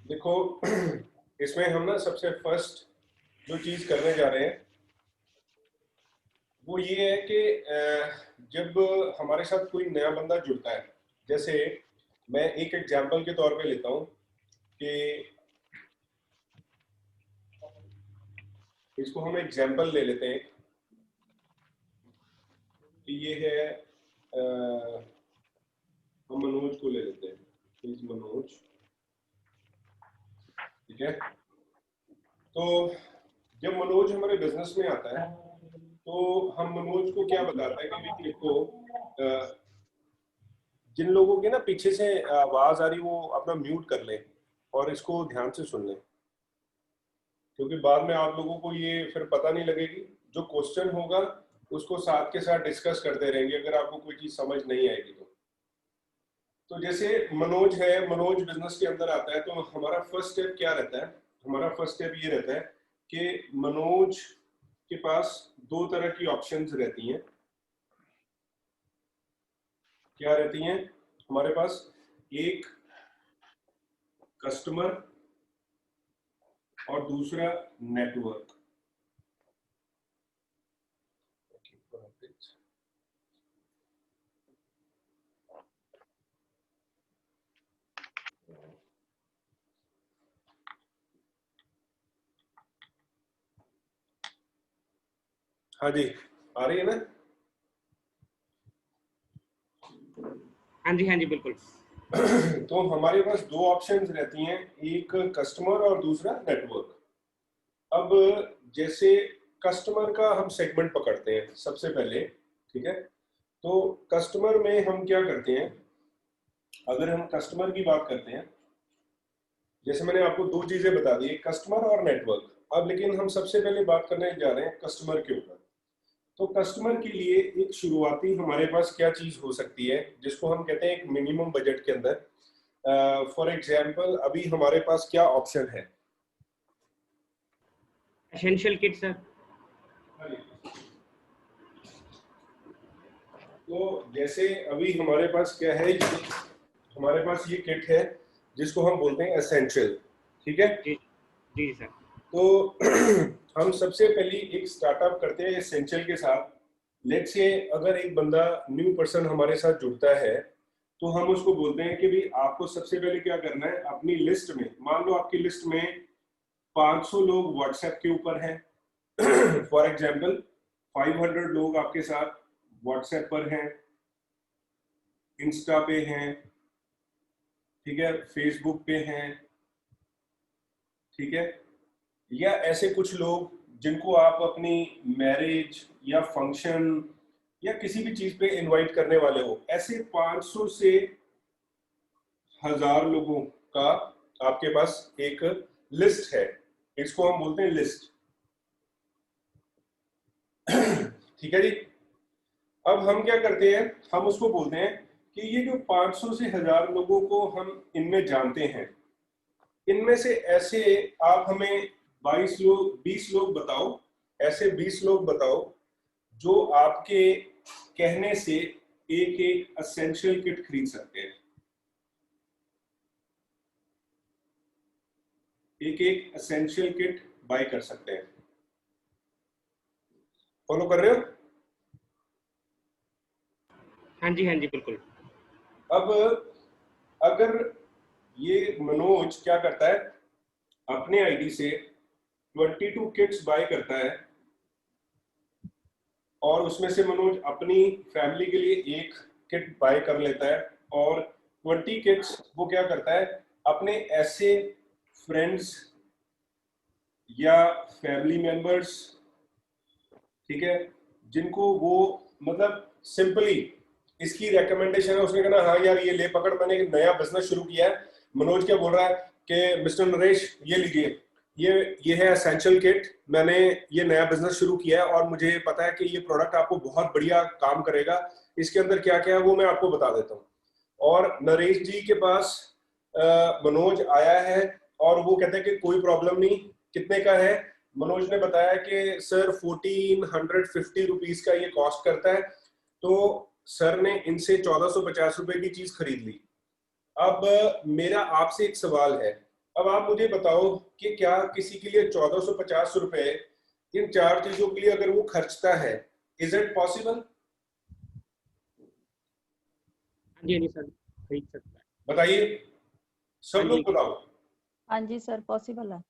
देखो इसमें हम ना सबसे फर्स्ट जो चीज करने जा रहे हैं वो ये है कि जब हमारे साथ कोई नया बंदा जुड़ता है, जैसे मैं एक एग्जांपल के तौर पे लेता हूँ कि इसको हम एग्जांपल ले लेते हैं कि ये है हम मनोज को ले लेते हैं। इस मनोज, ठीक है। तो जब मनोज हमारे बिजनेस में आता है तो हम मनोज को क्या बताते हैं कि भाई देखो, जिन लोगों के ना पीछे से आवाज आ रही वो अपना म्यूट कर लें और इसको ध्यान से सुन लें, क्योंकि बाद में आप लोगों को ये फिर पता नहीं लगेगी। जो क्वेश्चन होगा उसको साथ के साथ डिस्कस करते रहेंगे अगर आपको कोई चीज समझ नहीं आएगी तो जैसे मनोज है, मनोज बिजनेस के अंदर आता है तो हमारा फर्स्ट स्टेप क्या रहता है? हमारा फर्स्ट स्टेप ये रहता है कि मनोज के पास दो तरह की ऑप्शंस रहती हैं। क्या रहती हैं हमारे पास? एक कस्टमर और दूसरा नेटवर्क। हाँ जी, आ रही है ना? हाँ जी बिल्कुल। तो हमारे पास दो ऑप्शंस रहती हैं, एक कस्टमर और दूसरा नेटवर्क। अब जैसे कस्टमर का हम सेगमेंट पकड़ते हैं सबसे पहले, ठीक है। तो कस्टमर में हम क्या करते हैं? अगर हम कस्टमर की बात करते हैं, जैसे मैंने आपको दो चीजें बता दी, कस्टमर और नेटवर्क। अब लेकिन हम सबसे पहले बात करने जा रहे हैं कस्टमर के ऊपर। तो कस्टमर के लिए एक शुरुआती हमारे पास क्या चीज हो सकती है जिसको हम कहते हैं एक मिनिमम बजट के अंदर। फॉर एग्जाम्पल अभी हमारे पास क्या ऑप्शन है? Essential kit sir. तो जैसे अभी हमारे पास क्या है, हमारे पास ये किट है जिसको हम बोलते हैं एसेंशियल, ठीक है। जी जी सर। तो हम सबसे पहले एक स्टार्टअप करते हैं एसेंशियल के साथ। लेट्स से अगर एक बंदा न्यू पर्सन हमारे साथ जुड़ता है तो हम उसको बोलते हैं कि भाई आपको सबसे पहले क्या करना है, अपनी लिस्ट में, मान लो आपकी लिस्ट में 500 लोग व्हाट्सएप के ऊपर हैं फॉर एग्जाम्पल 500 लोग आपके साथ व्हाट्सएप पर हैं, इंस्टा पे हैं, ठीक है, फेसबुक पे हैं, ठीक है, या ऐसे कुछ लोग जिनको आप अपनी मैरिज या फंक्शन या किसी भी चीज पे इनवाइट करने वाले हो, ऐसे 500 से 1000 लोगों का आपके पास एक लिस्ट है। इसको हम बोलते हैं लिस्ट, ठीक है जी। अब हम क्या करते हैं, हम उसको बोलते हैं कि ये जो 500 से 1000 लोगों को हम इनमें जानते हैं, इनमें से ऐसे आप हमें 20 लोग बताओ, ऐसे 20 लोग बताओ जो आपके कहने से एक एक एसेंशियल किट खरीद सकते हैं, एक एक एसेंशियल किट बाय कर सकते हैं। फॉलो कर रहे हो? हाँ जी बिल्कुल। अब अगर ये मनोज क्या करता है, अपने आईडी से 22 किट्स बाय करता है और उसमें से मनोज अपनी फैमिली के लिए एक किट बाय कर लेता है और 20 किट्स वो क्या करता है, अपने ऐसे फ्रेंड्स या फैमिली मेंबर्स, ठीक है, जिनको वो मतलब सिंपली इसकी रिकमेंडेशन है, उसने कहा हाँ यार ये ले पकड़, मैंने एक नया बिजनेस शुरू किया है। मनोज क्या बोल रहा है कि मिस्टर नरेश ये लीजिए, ये है एसेंशियल किट, मैंने ये नया बिजनेस शुरू किया है और मुझे पता है कि ये प्रोडक्ट आपको बहुत बढ़िया काम करेगा, इसके अंदर क्या क्या है वो मैं आपको बता देता हूँ। और नरेश जी के पास मनोज आया है और वो कहते हैं कि कोई प्रॉब्लम नहीं, कितने का है? मनोज ने बताया कि सर 1450 रुपीज का ये कॉस्ट करता है। तो सर ने इनसे 1450 रुपए की चीज खरीद ली। अब मेरा आपसे एक सवाल है, अब आप मुझे बताओ कि क्या किसी के लिए 1450 रुपए इन 4 चीजों के लिए अगर वो खर्चता है, इज इट पॉसिबल? हाँ जी हाँ जी सर, खरीद सकता है। बताइए, सब हाँ लोग जी बताओ। हाँ जी सर, पॉसिबल है,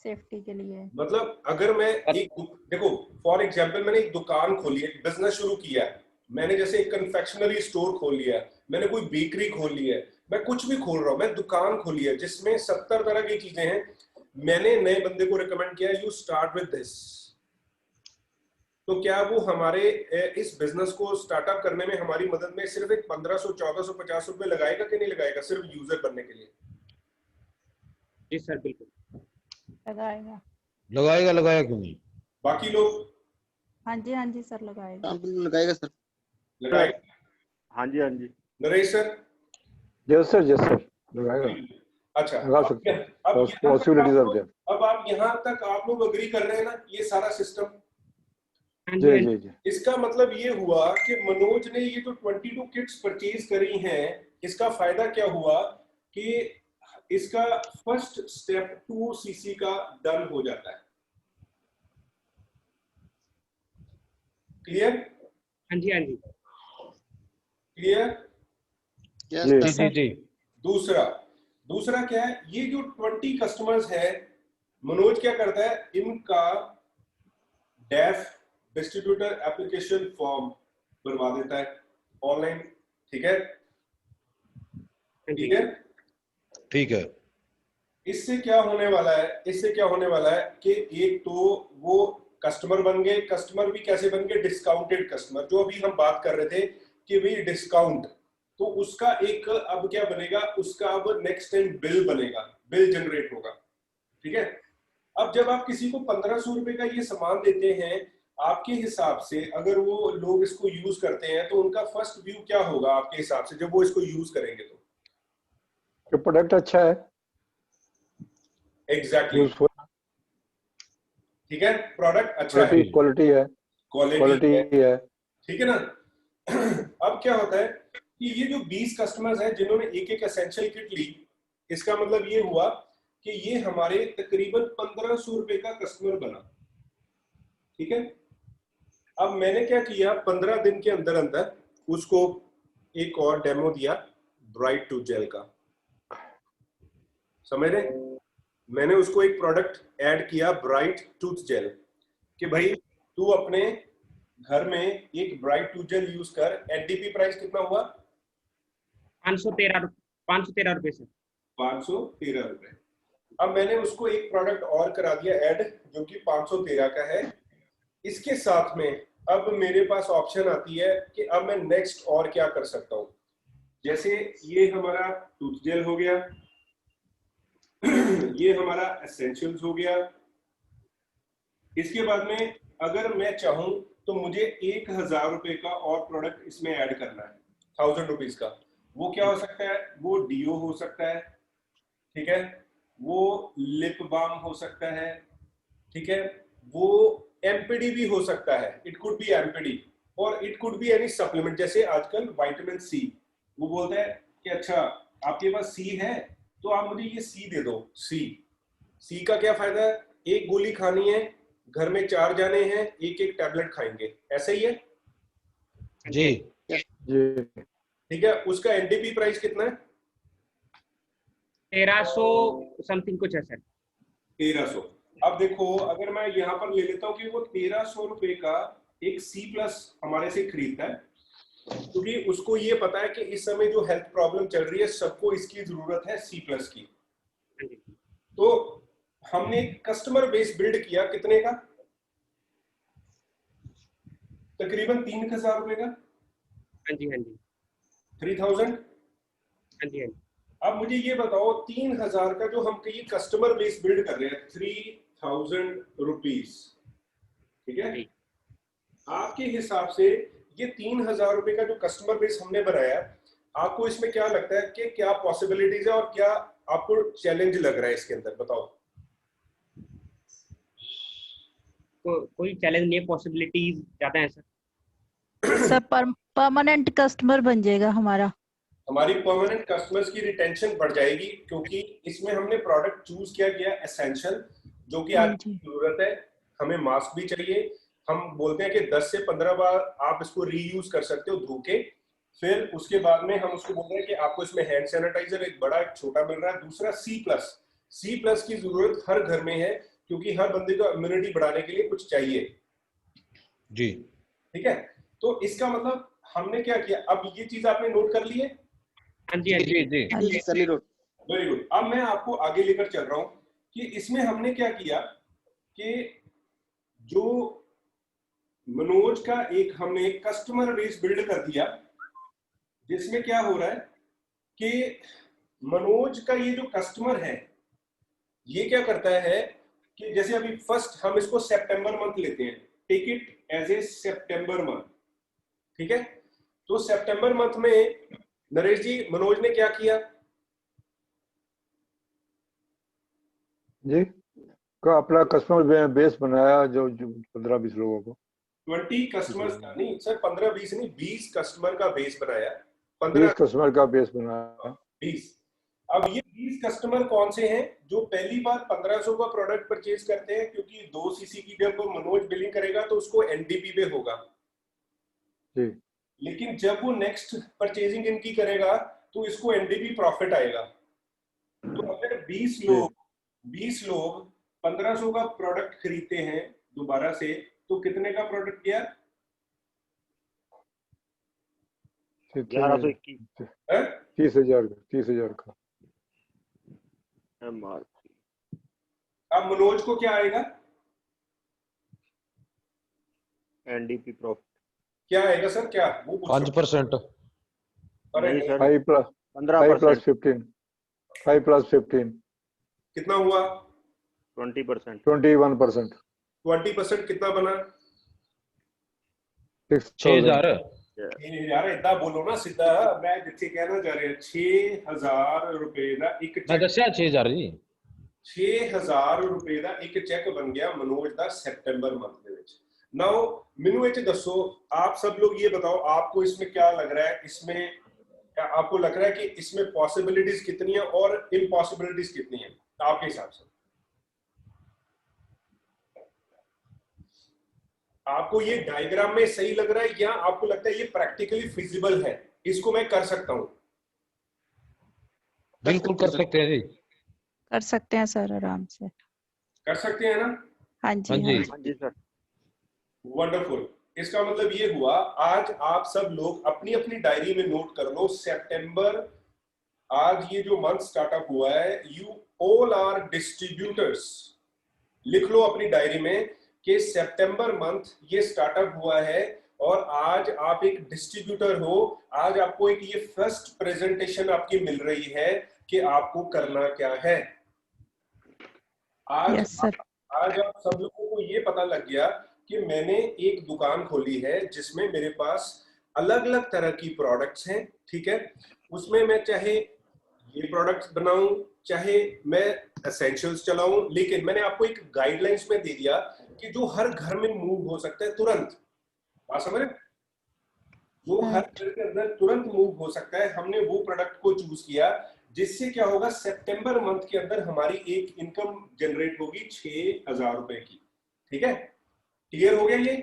सेफ्टी के लिए। मतलब अगर मैं देखो, फॉर एग्जांपल मैंने एक दुकान खोली है, एक बिजनेस शुरू किया है, मैंने जैसे एक कन्फेक्शनरी स्टोर खोल लिया है, मैंने कोई बेकरी खोल ली है, मैं कुछ भी खोल रहा हूँ, मैं दुकान खोली है जिसमें 70 तरह की चीजें हैं, मैंने नए बंदे को रिकमेंड किया यू स्टार्ट विद दिस, तो क्या वो हमारे इस बिजनेस को स्टार्टअप करने में हमारी मदद में सिर्फ एक 1500-1450 रुपए लगाएगा कि नहीं लगाएगा, सिर्फ यूजर बनने के लिए? जी सर, बिल्कुल लगाएगा। लगाएगा, लगाएगा क्यों नहीं। बाकी लोग हाँ जी सर, लगाएगा। हाँ, बिल्कुल लगाएगा सर। लगाएगा? हाँ जी हाँ जी। नरेश सर? यस सर लगाएगा, अच्छा, लगा सकते हैं, अब यहाँ तक पॉसिबिलिटीज आप आर देयर। अब आप यहाँ तक आप लोग अग्री कर रहे हैं ना, ये सारा सिस्टम? हाँ जी हाँ जी जी। जी जी। इसका मतलब ये हुआ कि मनोज ने ये जो 22 किट्स परचेज करी हैं, इसका फायदा क्या हुआ कि इसका फर्स्ट स्टेप 2 सीसी का डन हो जाता है। क्लियर? हाँ जी हाँ जी। क्लियर? यस जी जी सर। जी जी। दूसरा दूसरा क्या है, ये जो 20 कस्टमर्स है, मनोज क्या करता है, इनका डेफ डिस्ट्रीब्यूटर एप्लीकेशन फॉर्म बनवा देता है ऑनलाइन। ठीक है? हाँ जी ठीक है? ठीक है। इससे क्या होने वाला है, इससे क्या होने वाला है कि एक तो वो कस्टमर बन गए, कस्टमर भी कैसे बन गए, डिस्काउंटेड कस्टमर, जो अभी हम बात कर रहे थे कि भाई डिस्काउंट, तो उसका एक अब क्या बनेगा, उसका अब नेक्स्ट टाइम बिल बनेगा, बिल जनरेट होगा। ठीक है? अब जब आप किसी को 1500 रुपए का ये सामान देते हैं, आपके हिसाब से अगर वो लोग इसको यूज करते हैं तो उनका फर्स्ट व्यू क्या होगा आपके हिसाब से, जब वो इसको यूज करेंगे तो? कि प्रोडक्ट अच्छा है, एग्जैक्टली यूजफुल, ठीक है, प्रोडक्ट अच्छा है, क्वालिटी है, क्वालिटी है, है। ठीक है ना? अब क्या होता है कि ये जो 20 कस्टमर्स हैं जिन्होंने एक एक एसेंशियल किट ली, इसका मतलब ये हुआ कि ये हमारे तकरीबन 1500 रुपए का कस्टमर बना। ठीक है? अब मैंने क्या किया, 15 दिन के अंदर अंदर उसको एक और डेमो दिया ब्राइट टूथ जेल का। समझ रहे? मैंने उसको एक प्रोडक्ट ऐड किया ब्राइट टूथ जेल, कि भाई तू अपने घर में एक ब्राइट टूथ जेल यूज कर। एनडीपी प्राइस कितना हुआ? 513 रुपये सर। 513 रुपए। अब मैंने उसको एक प्रोडक्ट और करा दिया ऐड, जो कि 513 का है। इसके साथ में अब मेरे पास ऑप्शन आती है कि अब मैं नेक्स्ट और क्या कर सकता हूं। जैसे ये हमारा टूथ जेल हो गया, ये हमारा एसेंशियल्स हो गया। इसके बाद में अगर मैं चाहूं तो मुझे 1000 रुपए का और प्रोडक्ट इसमें ऐड करना है, 1000 रुपीज का। वो क्या हो सकता है? वो डीओ हो सकता है, ठीक है, वो लिप बाम हो सकता है, ठीक है, वो एमपीडी भी हो सकता है, इट कुड बी एमपीडी, और it could be any supplement, जैसे आजकल विटामिन सी। वो बोलता है कि अच्छा आपके पास सी है तो आप मुझे ये सी दे दो। सी का क्या फायदा है? एक गोली खानी है, घर में 4 जाने हैं, एक एक टैबलेट खाएंगे, ऐसे ही है। जी जी ठीक है? उसका एनडीपी प्राइस कितना है? 1300 समथिंग कुछ है सर। 1300। अब देखो, अगर मैं यहाँ पर ले लेता हूँ कि वो 1300 रुपए का एक सी प्लस हमारे से खरीदता है, क्योंकि उसको ये पता है कि इस समय जो हेल्थ प्रॉब्लम चल रही है सबको इसकी जरूरत है सी प्लस की। हाँ जी तो हमने एक कस्टमर बेस बिल्ड किया, कितने का? तकरीबन 3000 रुपए का। हाँ जी हाँ जी 3000। हाँ जी हाँ जी। अब मुझे ये बताओ, 3000 का जो हम ये कस्टमर बेस बिल्ड कर रहे हैं, 3000 रुपीज, ठीक है, जी। आपके हिसाब से ये 3000 रुपए का जो कस्टमर बेस हमने बनाया, आपको इसमें क्या लगता है कि क्या पॉसिबिलिटीज है और क्या आपको चैलेंज लग रहा है इसके अंदर, बताओ? कोई चैलेंज नहीं है, पॉसिबिलिटीज ज्यादा है सर। सर परमानेंट कस्टमर बन जाएगा हमारा। हमारी परमानेंट कस्टमर्स की रिटेंशन बढ़ जाएगी, क्योंकि इसमें हमने प्रोडक्ट चूज किया गया एसेंशियल, जो कि हाँ आज जी। की जरूरत है। हमें मास्क भी चाहिए। हम बोलते हैं कि 10 से 15 बार आप इसको रीयूज कर सकते हो धो के। फिर उसके बाद में हम उसको बोल रहे हैं कि आपको इसमें हैंड सैनिटाइजर एक बड़ा एक छोटा मिल रहा है। दूसरा सी प्लस की जरूरत हर घर में है, क्योंकि हर बंदे को इम्यूनिटी बढ़ाने के लिए कुछ चाहिए। जी ठीक है, तो इसका मतलब हमने क्या किया, अब ये चीज आपने नोट कर ली है। हाँ जी, हाँ जी जी, जी हाँ जी जी। कर ली नोट। Very good. अब मैं आपको आगे लेकर चल रहा हूं कि इसमें हमने क्या किया कि जो मनोज का एक हमने कस्टमर बेस बिल्ड कर दिया, जिसमें क्या हो रहा है कि मनोज का ये जो कस्टमर है ये क्या करता है कि जैसे अभी फर्स्ट हम इसको सितंबर मंथ लेते हैं, take it as a September month. ठीक है, तो सितंबर मंथ में नरेश जी मनोज ने क्या किया? जी का अपना कस्टमर बेस बनाया जो 15-20 लोगों को। 20 कस्टमर्स का नहीं सर, 15-20 नहीं, 20 कस्टमर का बेस बनाया। 20 15 कस्टमर का बेस बनाया। 20। अब ये 20 कस्टमर कौन से हैं जो पहली बार 1500 का प्रोडक्ट परचेज करते हैं, क्योंकि 2 सीसी की जब मनोज बिलिंग करेगा तो उसको एनडीपी पे होगा। जी लेकिन जब वो नेक्स्ट परचेजिंग इनकी करेगा तो इसको एनडीपी प्रॉफिट आएगा। तो अगर 20 लोग 1500 का प्रोडक्ट खरीदते हैं दोबारा से, तो कितने का प्रोडक्ट किया? 1121 है? 30,000 का। अब मनोज को क्या आएगा? एनडीपी प्रॉफिट क्या आएगा सर? क्या वो पूछ रहा हूं। 5%। अरे नहीं सर, 5 प्लस 15%, 15 5 प्लस 15 कितना हुआ? 20%, 21%। 20% कितना बना? 6,000। 6,000। नहीं यार इतना बोलो ना सीधा। मैं जितने कहना चाह रहा 6,000 रुपए का एक मैं चेक। दसिया 6,000 जी। 6,000 रुपए का एक चेक बन गया मनोज का सितंबर मंथ ਦੇ ਵਿੱਚ। नाउ ਮੈਨੂੰ ਇਹ ਚ ਦੱਸੋ, आप सब लोग ये बताओ, आपको इसमें क्या लग रहा है? इसमें क्या आपको लग रहा है कि इसमें पॉसिबिलिटीज कितनी है और इम्पॉसिबिलिटीज कितनी है आपके हिसाब से? आपको ये डायग्राम में सही लग रहा है या आपको लगता है ये प्रैक्टिकली फिजिबल है, इसको मैं कर सकता हूं? बिल्कुल कर सकते हैं जी। कर सकते हैं सर आराम से। कर सकते हैं ना? हाँ हाँ जी, हाँ जी। जी। हाँ जी सर। वंडरफुल। इसका मतलब ये हुआ, आज आप सब लोग अपनी अपनी डायरी में नोट कर लो सितंबर। आज ये जो मंथ स्टार्टअप हुआ है, यू ऑल आर डिस्ट्रीब्यूटर्स। लिख लो अपनी डायरी में कि सितंबर मंथ ये स्टार्टअप हुआ है और आज आप एक डिस्ट्रीब्यूटर हो। आज आपको एक ये फर्स्ट प्रेजेंटेशन आपकी मिल रही है कि आपको करना क्या है। आज यस सर। आज आप सब लोगों को ये पता लग गया कि मैंने एक दुकान खोली है जिसमें मेरे पास अलग अलग तरह की प्रोडक्ट्स हैं। ठीक है, उसमें मैं चाहे ये प्रोडक्ट्स बनाऊं, चाहे मैं एसेंशियल्स चलाऊं, लेकिन मैंने आपको एक गाइडलाइंस में दे दिया कि जो हर घर में मूव हो सकता है तुरंत। बात समझ रहे हैं? जो हर घर के अंदर तुरंत मूव हो सकता है, हमने वो प्रोडक्ट को चूज किया, जिससे क्या होगा सितंबर मंथ के अंदर हमारी एक इनकम जनरेट होगी 6,000 रुपए की। ठीक है, क्लियर हो गया ये?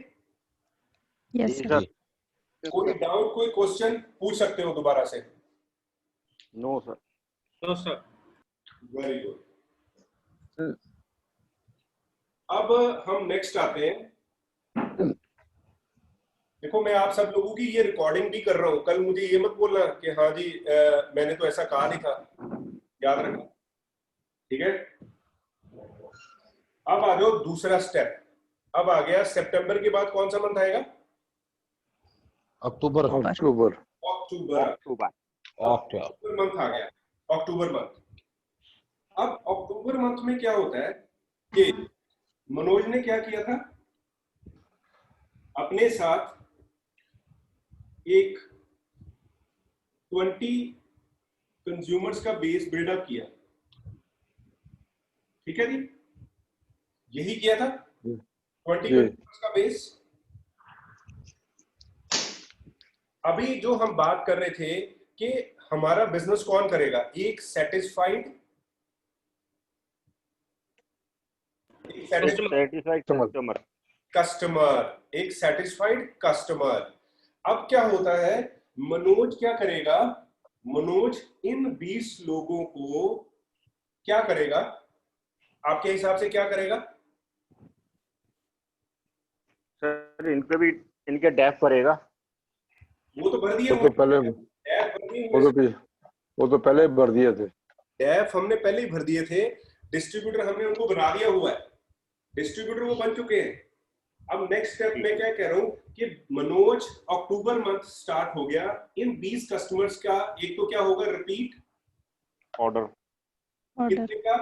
यस जी सर। सर। कोई डाउट, कोई क्वेश्चन पूछ सकते हो दोबारा से। No sir. तो सर वेरी गुड। अब हम नेक्स्ट आते हैं। देखो मैं आप सब लोगों की ये रिकॉर्डिंग भी कर रहा हूं, कल मुझे ये मत बोलना कि हाँ जी मैंने तो ऐसा कहा नहीं था। याद रखना, ठीक है? अब आ जाओ दूसरा स्टेप। अब आ गया सितंबर के बाद कौन सा मंथ आएगा? अक्टूबर। अक्टूबर। अक्टूबर। अक्टूबर मंथ आ गया। अक्टूबर मंथ। अब अक्टूबर मंथ में क्या होता है कि मनोज ने क्या किया था, अपने साथ एक 20 कंज्यूमर्स का बेस बिल्डअप किया। ठीक है जी, यही किया था 20 कंज्यूमर्स का बेस। अभी जो हम बात कर रहे थे कि हमारा बिजनेस कौन करेगा? एक सेटिस्फाइड सेटिस्फाइड कस्टमर। एक सेटिस्फाइड कस्टमर। अब क्या होता है, मनोज क्या करेगा? मनोज इन 20 लोगों को क्या करेगा? आपके हिसाब से क्या करेगा? सर इनके भी इनके डेफ भरेगा। वो तो भर दिए वो तो पहले वो तो पहले भर दिए थे। डेफ हमने पहले ही भर दिए थे। डिस्ट्रीब्यूटर हमने उनको बना दिया हुआ है, डिस्ट्रीब्यूटर वो बन चुके हैं। अब नेक्स्ट स्टेप में क्या कह रहा हूं कि मनोज अक्टूबर मंथ स्टार्ट हो गया, इन 20 कस्टमर्स का एक तो क्या होगा? रिपीट ऑर्डर कितने का?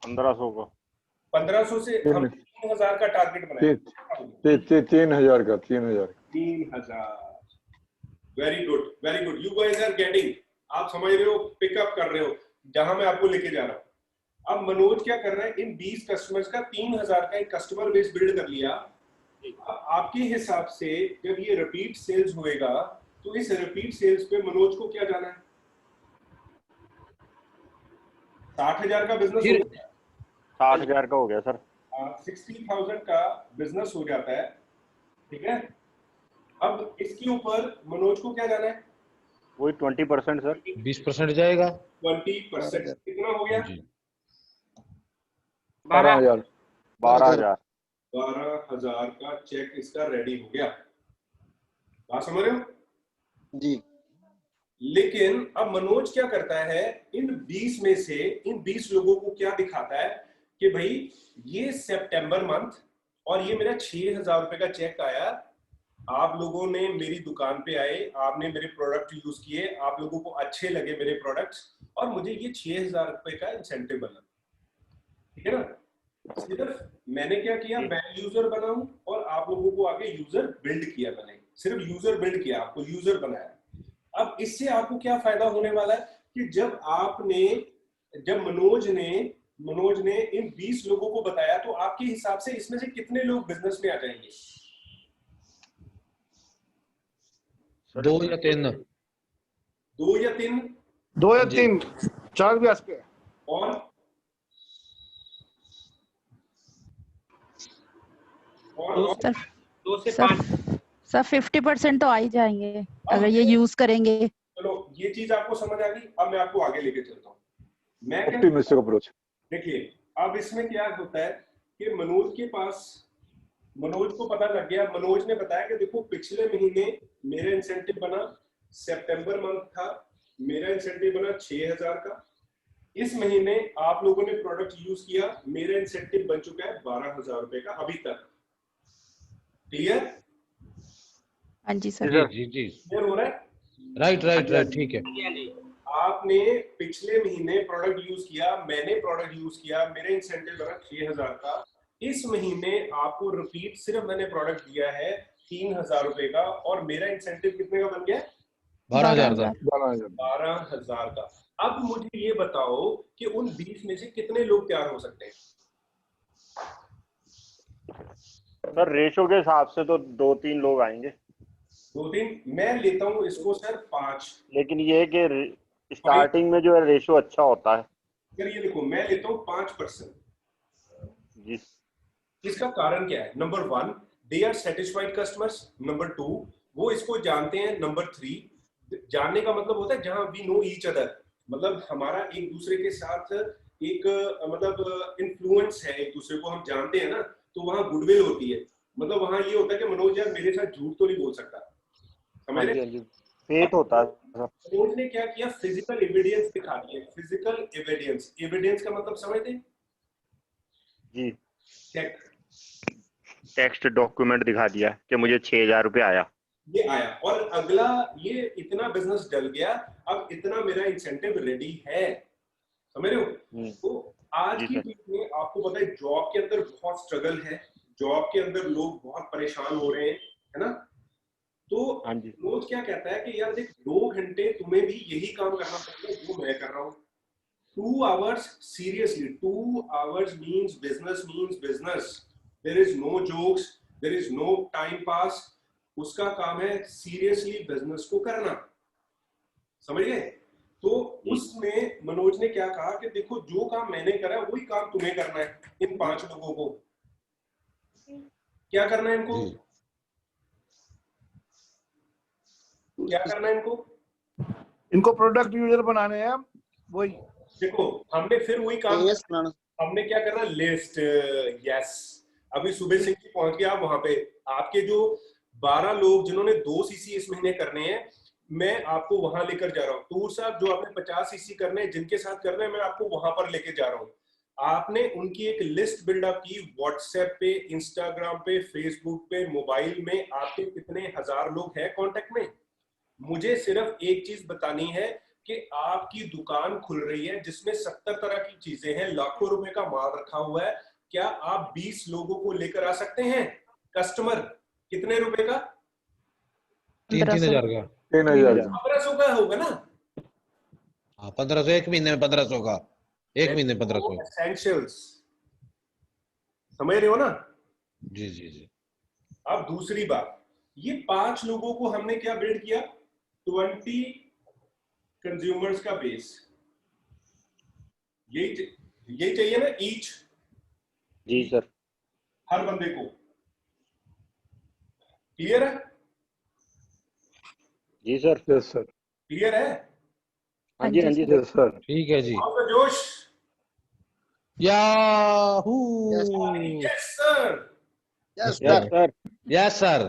1500 का। 1500 से हम 3000 का टारगेट बनाए। 3000 का 3000। Very good, very good, you guys are getting. आप समझ रहे हो, पिकअप कर रहे हो जहां मैं आपको लेके जा रहा हूं। अब मनोज क्या कर रहा है? इन 20 कस्टमर्स का 3000 का एक कस्टमर बेस बिल्ड कर लिया। अब आपके हिसाब से जब ये रिपीट सेल्स होएगा तो इस रिपीट सेल्स पे मनोज को क्या जाना है? 60,000 का बिजनेस हो गया। 60,000 का हो गया सर। 60,000 का बिजनेस हो जाता है, ठीक है। अब इसके ऊपर मनोज को क्या जाना है? वही 20% सर। 20% जाएगा। 20%। कितना हो गया? जी 12,000। 12,000। 12,000 का चेक इसका रेडी हो गया। बात समझ रहे हो? जी। लेकिन अब मनोज क्या करता है? इन 20 में से इन 20 लोगों को क्या दिखाता है कि भाई ये सितंबर मंथ और ये मेरा 6,000 रुपए का चेक आया, आप लोगों ने मेरी दुकान पे आए, आपने मेरे प्रोडक्ट यूज किए, आप लोगों को अच्छे लगे मेरे प्रोडक्ट्स, और मुझे ये 6,000 रुपए का इंसेंटिव बना, ठीक है ना। सिर्फ मैंने क्या किया? मैं यूजर बना हूं और आप लोगों को आगे यूजर बिल्ड किया। मैंने सिर्फ यूजर बिल्ड किया, आपको यूजर बनाया। अब इससे आपको क्या फायदा होने वाला है कि जब मनोज ने इन 20 लोगों को बताया, तो आपके हिसाब से इसमें से कितने लोग बिजनेस में आ जाएंगे? 2 या 3। 2 या 3? 2 या 3, 4 भी आ सकते हैं। और दो से सर 5। सर 50% तो आ ही जाएंगे अगर ये यूज करेंगे। चलो ये चीज आपको समझ आ गई। अब मैं आपको आगे लेके चलता हूँ। मैं क्या ऑप्टिमिस्टिक अप्रोच। देखिए, अब इसमें क्या होता है कि मनोज को पता लग गया। मनोज ने बताया कि देखो पिछले महीने मेरा इंसेंटिव बना, सितंबर मंथ था, मेरा इंसेंटिव बना 6,000 का। इस महीने आप लोगों ने प्रोडक्ट यूज किया, मेरा इंसेंटिव बन चुका है 12,000 रुपए का अभी तक। क्लियर? हाँ जी सर। जी जी क्लियर हो रहा है? राइट ठीक है। आपने पिछले महीने प्रोडक्ट यूज किया, मैंने प्रोडक्ट यूज किया, मेरे इंसेंटिव बना 6,000 का। इस महीने आपको रिपीट सिर्फ मैंने प्रोडक्ट दिया है 3,000 रुपए का, और मेरा इंसेंटिव कितने का बन गया? 12,000 का। 12,000 का। अब मुझे ये बताओ कि उन 20 में से कितने लोग तैयार हो सकते हैं? सर रेशो के हिसाब से तो 2-3 लोग आएंगे। 2-3? मैं लेता हूं इसको सर 5। लेकिन ये कि स्टार्टिंग में जो है रेशो अच्छा होता है। सर ये देखो, मैं लेता हूं 5%। जी। इसका कारण क्या है? Number 1, they are satisfied customers. Number 2, वो इसको जानते हैं। नंबर 3, जानने का मतलब होता है जहां वी नो ईच अदर, मतलब हमारा एक दूसरे के साथ एक मतलब इन्फ्लुएंस है, एक दूसरे को हम जानते हैं ना, तो वहां गुडविल होती है। मतलब वहां ये होता है कि मनोज यार मेरे साथ झूठ तो नहीं बोल सकता, समझ रहे? फेथ होता है। मनोज ने क्या किया? फिजिकल एविडेंस दिखा दिया। फिजिकल एविडेंस, एविडेंस का मतलब समझते? जी। चेक, टेक्स्ट डॉक्यूमेंट दिखा दिया कि मुझे 6,000 रुपये आया। ये आया, और अगला ये इतना बिजनेस डल गया, अब इतना मेरा इंसेंटिव रेडी है, समझ रहे हो? तो आज की डेट में आपको पता है जॉब के अंदर बहुत स्ट्रगल है, जॉब के अंदर लोग बहुत परेशान हो रहे हैं, है ना। तो रोज क्या कहता है कि यार देख, 2 घंटे तुम्हें भी यही काम करना पड़ेगा जो मैं कर रहा हूँ। 2 hours, seriously 2 hours means business. There is no jokes, there is no time pass. उसका काम है सीरियसली बिजनेस को करना। समझ गए? तो उसमें मनोज ने क्या कहा कि देखो जो काम मैंने करा वही काम तुम्हें करना है। इन 5 लोगों को क्या करना है? इनको जी क्या करना है? इनको प्रोडक्ट यूजर बनाने हैं, वही देखो हमने फिर वही काम yes, बनाना। हमने क्या करना? लिस्ट। यस, अभी सुबह सिंह जी पहुंच गया वहां पे। आपके जो 12 लोग जिन्होंने 2 सीसी इस महीने करने हैं, मैं आपको वहां लेकर जा रहा हूँ। टूर साहब जो आपने 50 सीसी करने हैं, जिनके साथ करने हैं, मैं आपको वहां पर लेके जा रहा हूँ। आपने उनकी एक लिस्ट बिल्डअप की व्हाट्सएप पे, इंस्टाग्राम पे, फेसबुक पे, मोबाइल में आपके कितने हजार लोग हैं कांटेक्ट में। मुझे सिर्फ एक चीज बतानी है कि आपकी दुकान खुल रही है जिसमें 70 तरह की चीजें हैं, लाखों रुपए का माल रखा हुआ है। क्या आप 20 लोगों को लेकर आ सकते हैं? कस्टमर कितने रुपए का? 3,000 का। 3,000 का। 1500 का होगा ना? हाँ 1500, एक महीने में 1500 का, एक महीने 1500। एसेंशियल्स, समझ रहे हो ना? जी जी जी। अब दूसरी बात, ये 5 लोगों को हमने क्या बिल्ड किया? 20 कंज्यूमर्स का बेस। यही चाहिए ना ईच? जी सर। हर बंदे को। क्लियर है? जी सर। Yes sir. क्लियर है? हाँ जी, हाँ जी सर। Yes sir. ठीक है जी। How's the जोश? Yahoo. Yes sir. Yes sir. Yes sir.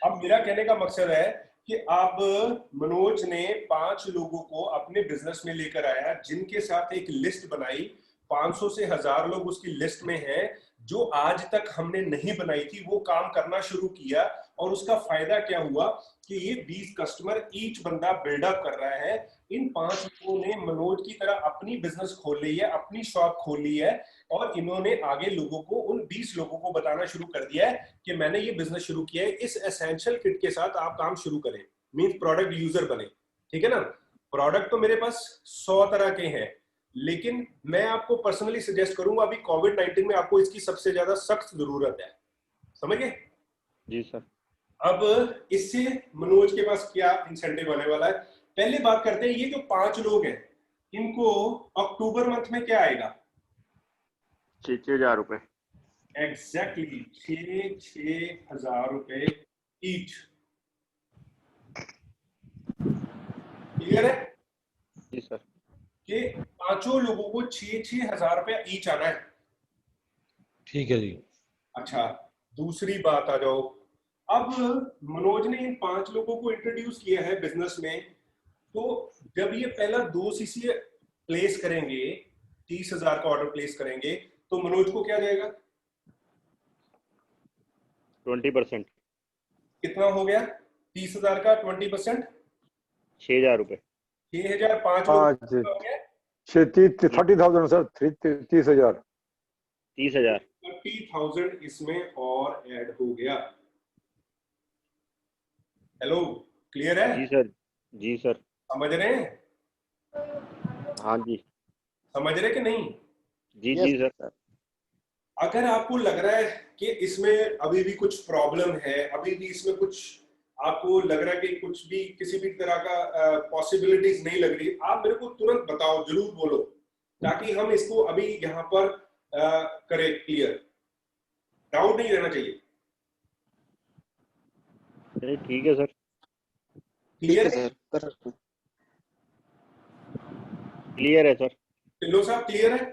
अब मेरा कहने का मकसद है कि अब मनोज ने 5 लोगों को अपने बिजनेस में लेकर आया, जिनके साथ एक लिस्ट बनाई। 500 से 1000 लोग उसकी लिस्ट में हैं, जो आज तक हमने नहीं बनाई थी। वो काम करना शुरू किया और उसका फायदा क्या हुआ कि ये 20 कस्टमर ईच बंदा बिल्डअप कर रहा है। इन 5 लोगों ने मनोज की तरह अपनी बिजनेस खोल ली है, अपनी शॉप खोल ली है, और इन्होंने आगे लोगों को, उन 20 लोगों को बताना शुरू कर दिया है कि मैंने ये बिजनेस शुरू किया है। इस एसेंशियल किट के साथ आप काम शुरू करें, मींस प्रोडक्ट यूजर बने। ठीक है ना? प्रोडक्ट तो मेरे पास 100 तरह के हैं, लेकिन मैं आपको पर्सनली सजेस्ट करूंगा, अभी कोविड-19 में आपको इसकी सबसे ज्यादा सख्त जरूरत है। समझ गए? जी सर। अब इससे मनोज के पास क्या इंसेंटिव आने वाला है? पहले बात करते हैं, ये जो 5 लोग हैं, इनको अक्टूबर मंथ में क्या आएगा? 6,000 रुपए। एग्जैक्टली 6,000 रुपए ईच। क्लियर है जी सर। कि 5 लोगों को 6,000 रुपया ईच आना है। ठीक है जी। अच्छा, दूसरी बात आ जाओ। अब मनोज ने इन 5 लोगों को इंट्रोड्यूस किया है बिजनेस में, तो जब ये पहला 2 सीसी प्लेस करेंगे, 30,000 का ऑर्डर प्लेस करेंगे, तो मनोज को क्या जाएगा? 20%। कितना हो गया? 30,000 का 20%? 6,000 रुपए। 6,000। 5 हाँ लोग जी। हो गया 30,000 सर। 30,000। 30,000। 30,000 इसमें और ऐड हो गया। हेलो, क्लियर है? जी सर। जी सर। समझ रहे हैं? हाँ जी। समझ रहे कि नहीं? जी जी सर। अगर आपको लग रहा है कि इसमें अभी भी कुछ प्रॉब्लम है, अभी भी इसमें कुछ आपको लग रहा है कि कुछ भी किसी भी तरह का पॉसिबिलिटीज नहीं लग रही, आप मेरे को तुरंत बताओ, जरूर बोलो, ताकि हम इसको अभी यहाँ पर करें क्लियर। डाउट नहीं रहना चाहिए। ठीक है सर। क्लियर है? क्लियर है सर। टिल्लो साहब क्लियर है?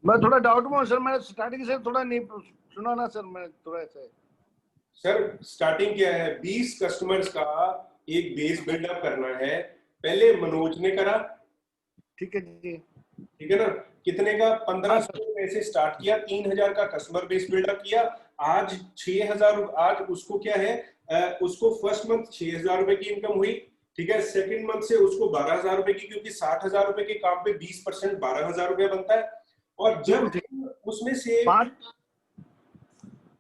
मैं थोड़ा डाउट में हूँ सर, मैंने स्टार्टिंग से थोड़ा नहीं सुना ना सर, मैं थोड़ा ऐसे। सर स्टार्टिंग क्या है? 20 कस्टमर्स का एक बेस बिल्डअप करना है। पहले मनोज ने करा, ठीक है जी। ठीक है ना? कितने का? 1500 रुपए से स्टार्ट किया, 3,000 का कस्टमर बेस बिल्डअप किया। आज 6,000। आज उसको क्या है, उसको फर्स्ट मंथ 6,000 रुपए की इनकम हुई। ठीक है, सेकंड मंथ से उसको 12,000 रुपए की, क्योंकि 60,000 रुपए के काम पे 20% 12,000 रुपए बनता है। और जब उसमें से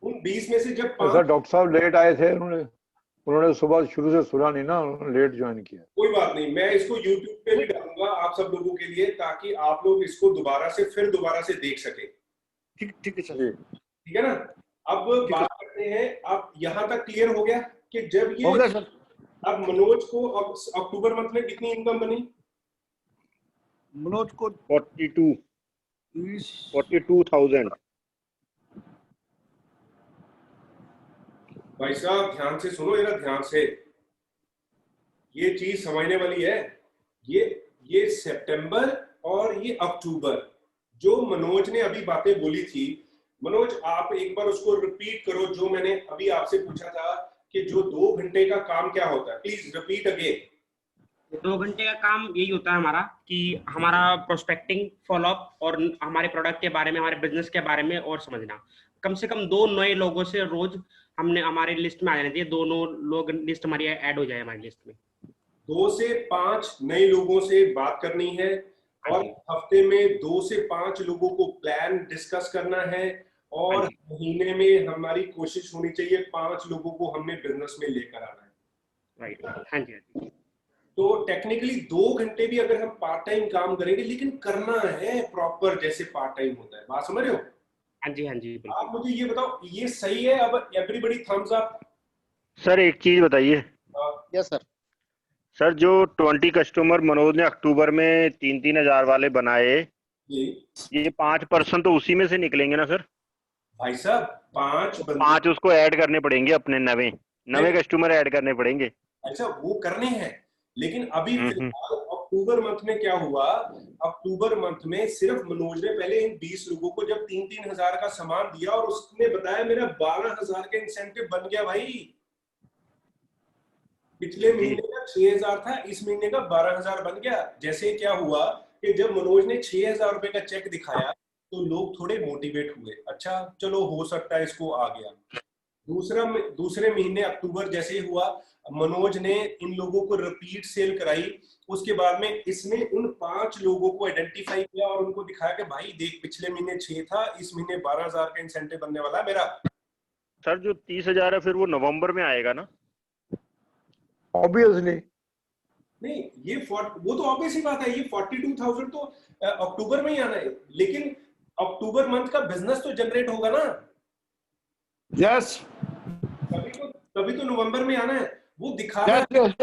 उन 20 में से जब तो सर डॉक्टर साहब लेट आए थे, उन्होंने सुबह शुरू से सुना नहीं ना, उन्होंने लेट ज्वाइन किया। कोई बात नहीं, मैं इसको YouTube पे भी डालूंगा आप सब लोगों के लिए, ताकि आप लोग इसको दोबारा से देख सके। ठीक है सर। ठीक है ना? अब बात करते हैं, अब यहाँ तक क्लियर हो गया कि जब ये हो गया सर। अब मनोज को अक्टूबर मंथ में कितनी इनकम बनी? मनोज को 42,000। भाई साहब ध्यान से सुनो, जरा ध्यान से, ये चीज समझने वाली है। ये सितंबर और ये अक्टूबर, जो मनोज ने अभी बातें बोली थी, मनोज आप एक बार उसको रिपीट करो जो मैंने अभी आपसे पूछा था कि जो 2 घंटे का काम क्या होता है, प्लीज रिपीट अगेन। 2 घंटे का काम यही होता है हमारा कि हमारा प्रोस्पेक्टिंग, फॉलोअप और हमारे प्रोडक्ट के बारे में, हमारे बिजनेस के बारे में और समझना। कम से कम 2 नए लोगों से रोज हमने हमारे लिस्ट में आ जाने दिए, 2 लोग लिस्ट हमारी ऐड हो जाए हमारी लिस्ट में। 2 से 5 नए लोगों से बात करनी है और हफ्ते में 2 से 5 लोगों को प्लान डिस्कस करना है और महीने में हमारी कोशिश होनी चाहिए 5 लोगों को हमने बिजनेस में लेकर आना है। राइट, हाँ जी। तो टेक्निकली 2 घंटे भी अगर हम पार्ट टाइम काम करेंगे, लेकिन करना है प्रॉपर जैसे पार्ट टाइम होता है। बात समझ रहे हो? हाँ जी, हाँ जी, आप मुझे ये बताओ, ये सही है? अब एवरीबॉडी थम्स अप। सर एक चीज बताइए। Yes sir. सर जो 20 कस्टमर मनोज ने अक्टूबर में 3-3 हजार वाले बनाए, ये 5% तो उसी में से निकलेंगे ना सर? भाई साहब 5 उसको ऐड करने पड़ेंगे, अपने नवे कस्टमर ऐड करने पड़ेंगे। अच्छा वो करने हैं, लेकिन अभी फिलहाल अक्टूबर मंथ में क्या हुआ? अक्टूबर मंथ में सिर्फ मनोज ने पहले इन 20 लोगों को जब 3-3 हजार का सामान दिया और उसने बताया मेरा 12,000 का इंसेंटिव बन गया भाई। पिछले महीने का 6,000 था, इस महीने का 12,000 बन गया। जैसे क्या हुआ कि जब मनोज ने 6,000 रुपए का चेक दिखाया तो लोग थोड़े मोटिवेट हुए, अच्छा चलो हो सकता है इसको आ गया। दूसरे महीने अक्टूबर जैसे हुआ, मनोज ने इन लोगों को रिपीट सेल कराई। उसके बाद में इसने उन 5 लोगों को आइडेंटिफाई किया और उनको दिखाया कि भाई देख पिछले महीने 6 था, इस महीने 12,000 का इंसेंटिव बनने वाला है मेरा। सर जो 30,000 है फिर वो नवंबर में आएगा ना? ऑब्वियसली नहीं, ये वो तो ऑब्वियस ही बात है, ये 42,000 तो अक्टूबर में ही आना है, लेकिन अक्टूबर मंथ का बिजनेस तो जनरेट होगा ना। यस, तभी तो नवंबर में आना है, वो दिखा रहा है। यस,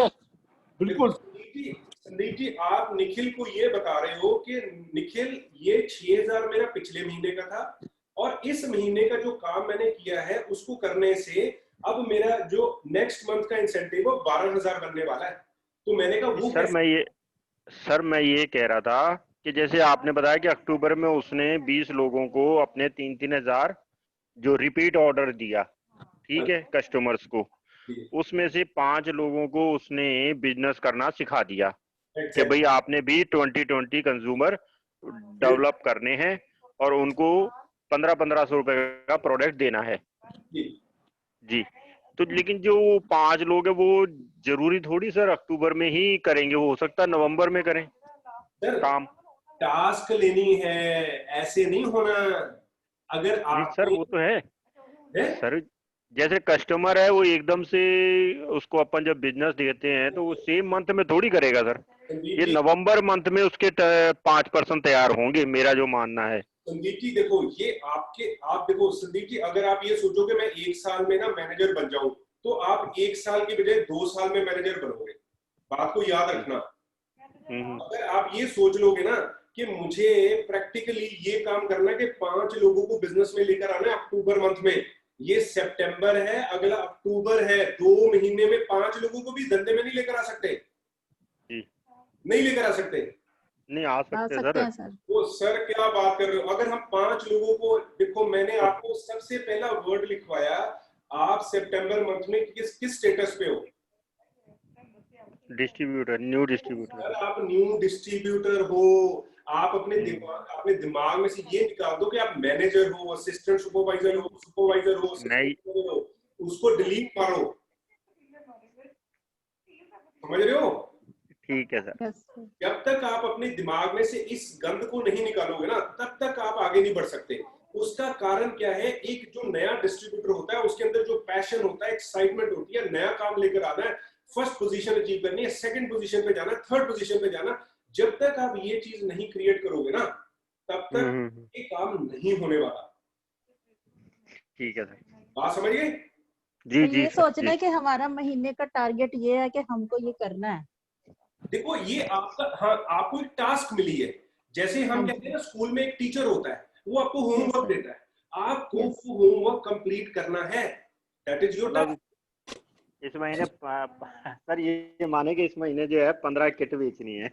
बिल्कुल। संदीप जी आप निखिल को ये बता रहे हो कि निखिल ये 6,000 मेरा पिछले महीने का था और इस महीने का जो काम मैंने किया है उसको करने से अब मेरा जो नेक्स्ट मंथ का इंसेंटिव वो 12,000 बनने वाला है। तो मैंने कहा वो सर मैं ये कह रहा था कि जैसे आपने बताया कि अक्टूबर में उसने 20 लोगों को अपने 3-3 हजार जो रिपीट ऑर्डर दिया, ठीक है, कस्टमर्स को, उसमें से 5 लोगों को उसने बिजनेस करना सिखा दिया कि भाई आपने भी 2020 कंज्यूमर डेवलप करने हैं और उनको 1500 रुपए का प्रोडक्ट देना है जी। तो लेकिन जो 5 लोग हैं वो जरूरी थोड़ी सर अक्टूबर में ही करेंगे, वो हो सकता है नवंबर में करें काम। टास्क लेनी है, ऐसे नहीं होना। अगर आप सर वो तो है सर, जैसे कस्टमर है वो एकदम से उसको अपन जब बिजनेस देते हैं तो वो सेम मंथ में थोड़ी करेगा सर, ये नवंबर मंथ में उसके 5% तैयार होंगे, मेरा जो मानना है। संदीप जी देखो, ये आप देखो संदीप जी, अगर आप ये सोचोगे मैं 1 साल में ना मैनेजर बन जाऊं, तो आप 1 साल के बजाय 2 साल में मैनेजर बनोगे। बात को याद रखना। अगर आप ये सोच लोगे ना कि मुझे प्रैक्टिकली ये काम करना कि 5 लोगों को बिजनेस में लेकर आना है अक्टूबर मंथ में, ये सितंबर है, अगला अक्टूबर है, 2 महीने में 5 लोगों को भी धंधे में नहीं लेकर आ सकते। नहीं लेकर आ सकते। नहीं आ सकते हैं सर। वो सर क्या बात कर रहे हो? अगर हम 5 लोगों को, देखो मैंने आपको सबसे पहला वर्ड लिखवाया, आप सितंबर मंथ में किस स्टेटस पे हो? Distributor, new distributor. आप न्यू डिस्ट्रीब्यूटर हो। आप अपने दिमाग में से ये निकाल दो कि आप मैनेजर हो, असिस्टेंट सुपरवाइजर हो, नहीं, उसको डिलीट मारो। समझ रहे हो? ठीक है सर। जब तक आप अपने दिमाग में से इस गंद को नहीं निकालोगे ना, तब तक आप आगे नहीं बढ़ सकते। उसका कारण क्या है? एक जो नया डिस्ट्रीब्यूटर होता है उसके अंदर जो पैशन होता है, एक्साइटमेंट होती है, नया काम लेकर आना है, फर्स्ट पोजीशन अचीव करनी है, सेकंड पोजीशन पे जाना, थर्ड पोजीशन पे जाना। जब तक आप ये चीज नहीं क्रिएट करोगे ना, तब तक ये काम नहीं होने वाला। ठीक है सर। बात समझिए? जी तो जी ये सर सोचना जी। है कि हमारा महीने का टारगेट ये है कि हमको ये करना है। देखो ये आपका, हाँ आपको एक टास्क मिली है, जैसे हम हाँ कहते हैं जी। ना स्कूल में एक टीचर होता है, वो आपको यस होमवर्क सर। देता है, आपको यस। वो होमवर्क कंप्लीट करना है, दैट इज योर टास्क। मतलब इस महीने सर ये माने कि इस महीने जो है 15 किट बेचनी है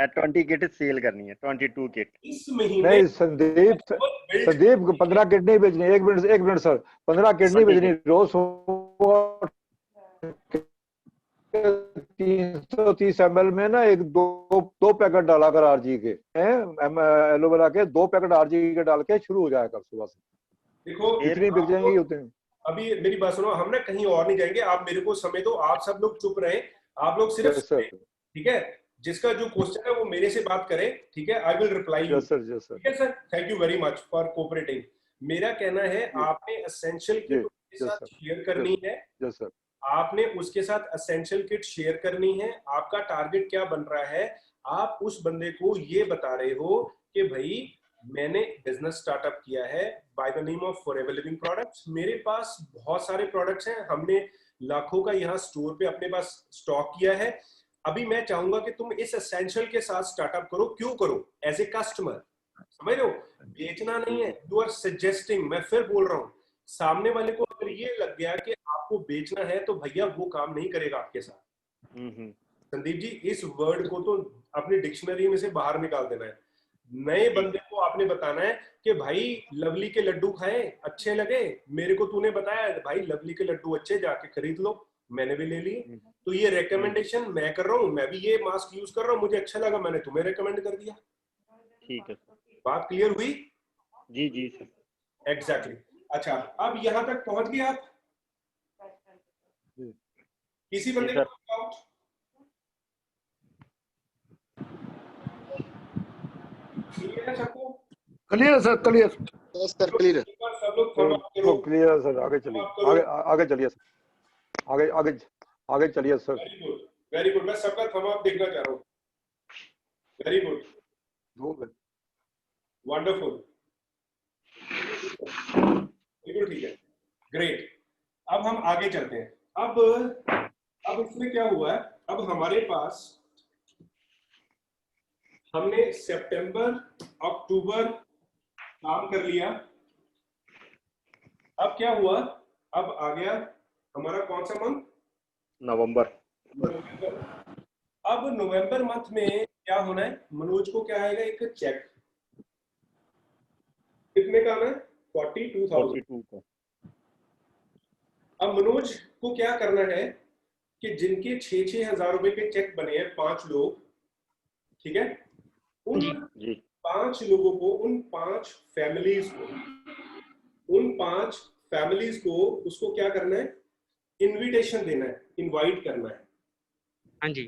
20 किट सेल करनी है, 22 किट। इस महीने नहीं संदीप, बिल्ड संदीप 15 किट नहीं बेचनी, एक मिनट सर, 15 किट नहीं 20 बेचनी, किट। रोज 330 ml में ना एक दो पैकेट डाला कर आरजी के, एलोवेरा के 2 पैकेट आरजी के डाल के शुरू हो जाया कर सुबह से, देखो जितनी बिक जाएंगी उतनी। अभी मेरी बात सुनो, हम ना कहीं और नहीं जाएंगे, आप मेरे को समय दो, आप सब लोग चुप रहे, आप लोग सिर्फ यस सर, सुने, ठीक है? जिसका जो क्वेश्चन है वो मेरे से बात करे, ठीक है? I will reply you, yes sir, yes sir, ठीक है sir? Thank you very much for cooperating. मेरा कहना है जी आपने एसेंशियल जी, किट उसके यस साथ सर, शेयर यस करनी है, यस सर, आपने उसके साथ एसेंशियल किट शेयर करनी है। आपका टारगेट क्या बन रहा है? आप उस बंदे को ये बता रहे हो कि भाई मैंने बिजनेस स्टार्टअप किया है by the name of forever living products, मेरे पास बहुत सारे प्रोडक्ट्स हैं, हमने लाखों का यहाँ स्टोर पे अपने पास स्टॉक किया है, अभी मैं चाहूंगा कि तुम इस एसेंशियल के साथ स्टार्टअप करो। क्यों करो? एज ए कस्टमर, समझ रहे हो? बेचना नहीं है, यू आर सजेस्टिंग। मैं फिर बोल रहा हूँ, सामने वाले को अगर ये लग गया कि आपको बेचना है तो भैया वो काम नहीं करेगा आपके साथ। संदीप जी इस वर्ड को तो अपनी डिक्शनरी में से बाहर निकाल देना है। नए बंदे को आपने बताना है कि भाई लवली के लड्डू खाए, अच्छे लगे, मेरे को तूने बताया भाई लवली के लड्डू अच्छे, जाके खरीद लो, मैंने भी ले लिए, तो ये रेकमेंडेशन मैं कर रहा हूँ, मैं भी ये मास्क यूज कर रहा हूँ, मुझे अच्छा लगा, मैंने तुम्हें रेकमेंड कर दिया। ठीक है सर। बात क्लियर हुई? जी जी सर। एग्जैक्टली। अच्छा अब यहां तक पहुंच गए आप? किसी बंदे सर। को डाउट? क्लियर है सबको? Clear sir, clear. Sir clear है। एक बार सब लोग थंब अप करो, क्लियर है सर, आगे चलिए, थंब अप करो। आगे चलिए सर, आगे आगे आगे चलिए sir. Very good, very good, मैं सबका थंब अप देखना चाह रहा हूँ। वेरी गुड, वंडरफुल, बिल्कुल ठीक है, ग्रेट। अब हम आगे चलते हैं। अब इसमें क्या हुआ है, अब हमारे पास हमने सितंबर अक्टूबर काम कर लिया, अब क्या हुआ, अब आ गया हमारा कौन सा मंथ? नवंबर। अब नवंबर मंथ में क्या होना है? मनोज को क्या आएगा? एक चेक, कितने का है? 42,000 का। अब मनोज को क्या करना है कि जिनके 6,000 रुपए के चेक बने हैं 5 लोग, ठीक है, उन जी 5 लोगों को, उन 5 फैमिलीज को उसको क्या करना है? इनविटेशन देना है, इनवाइट करना है। हाँ जी,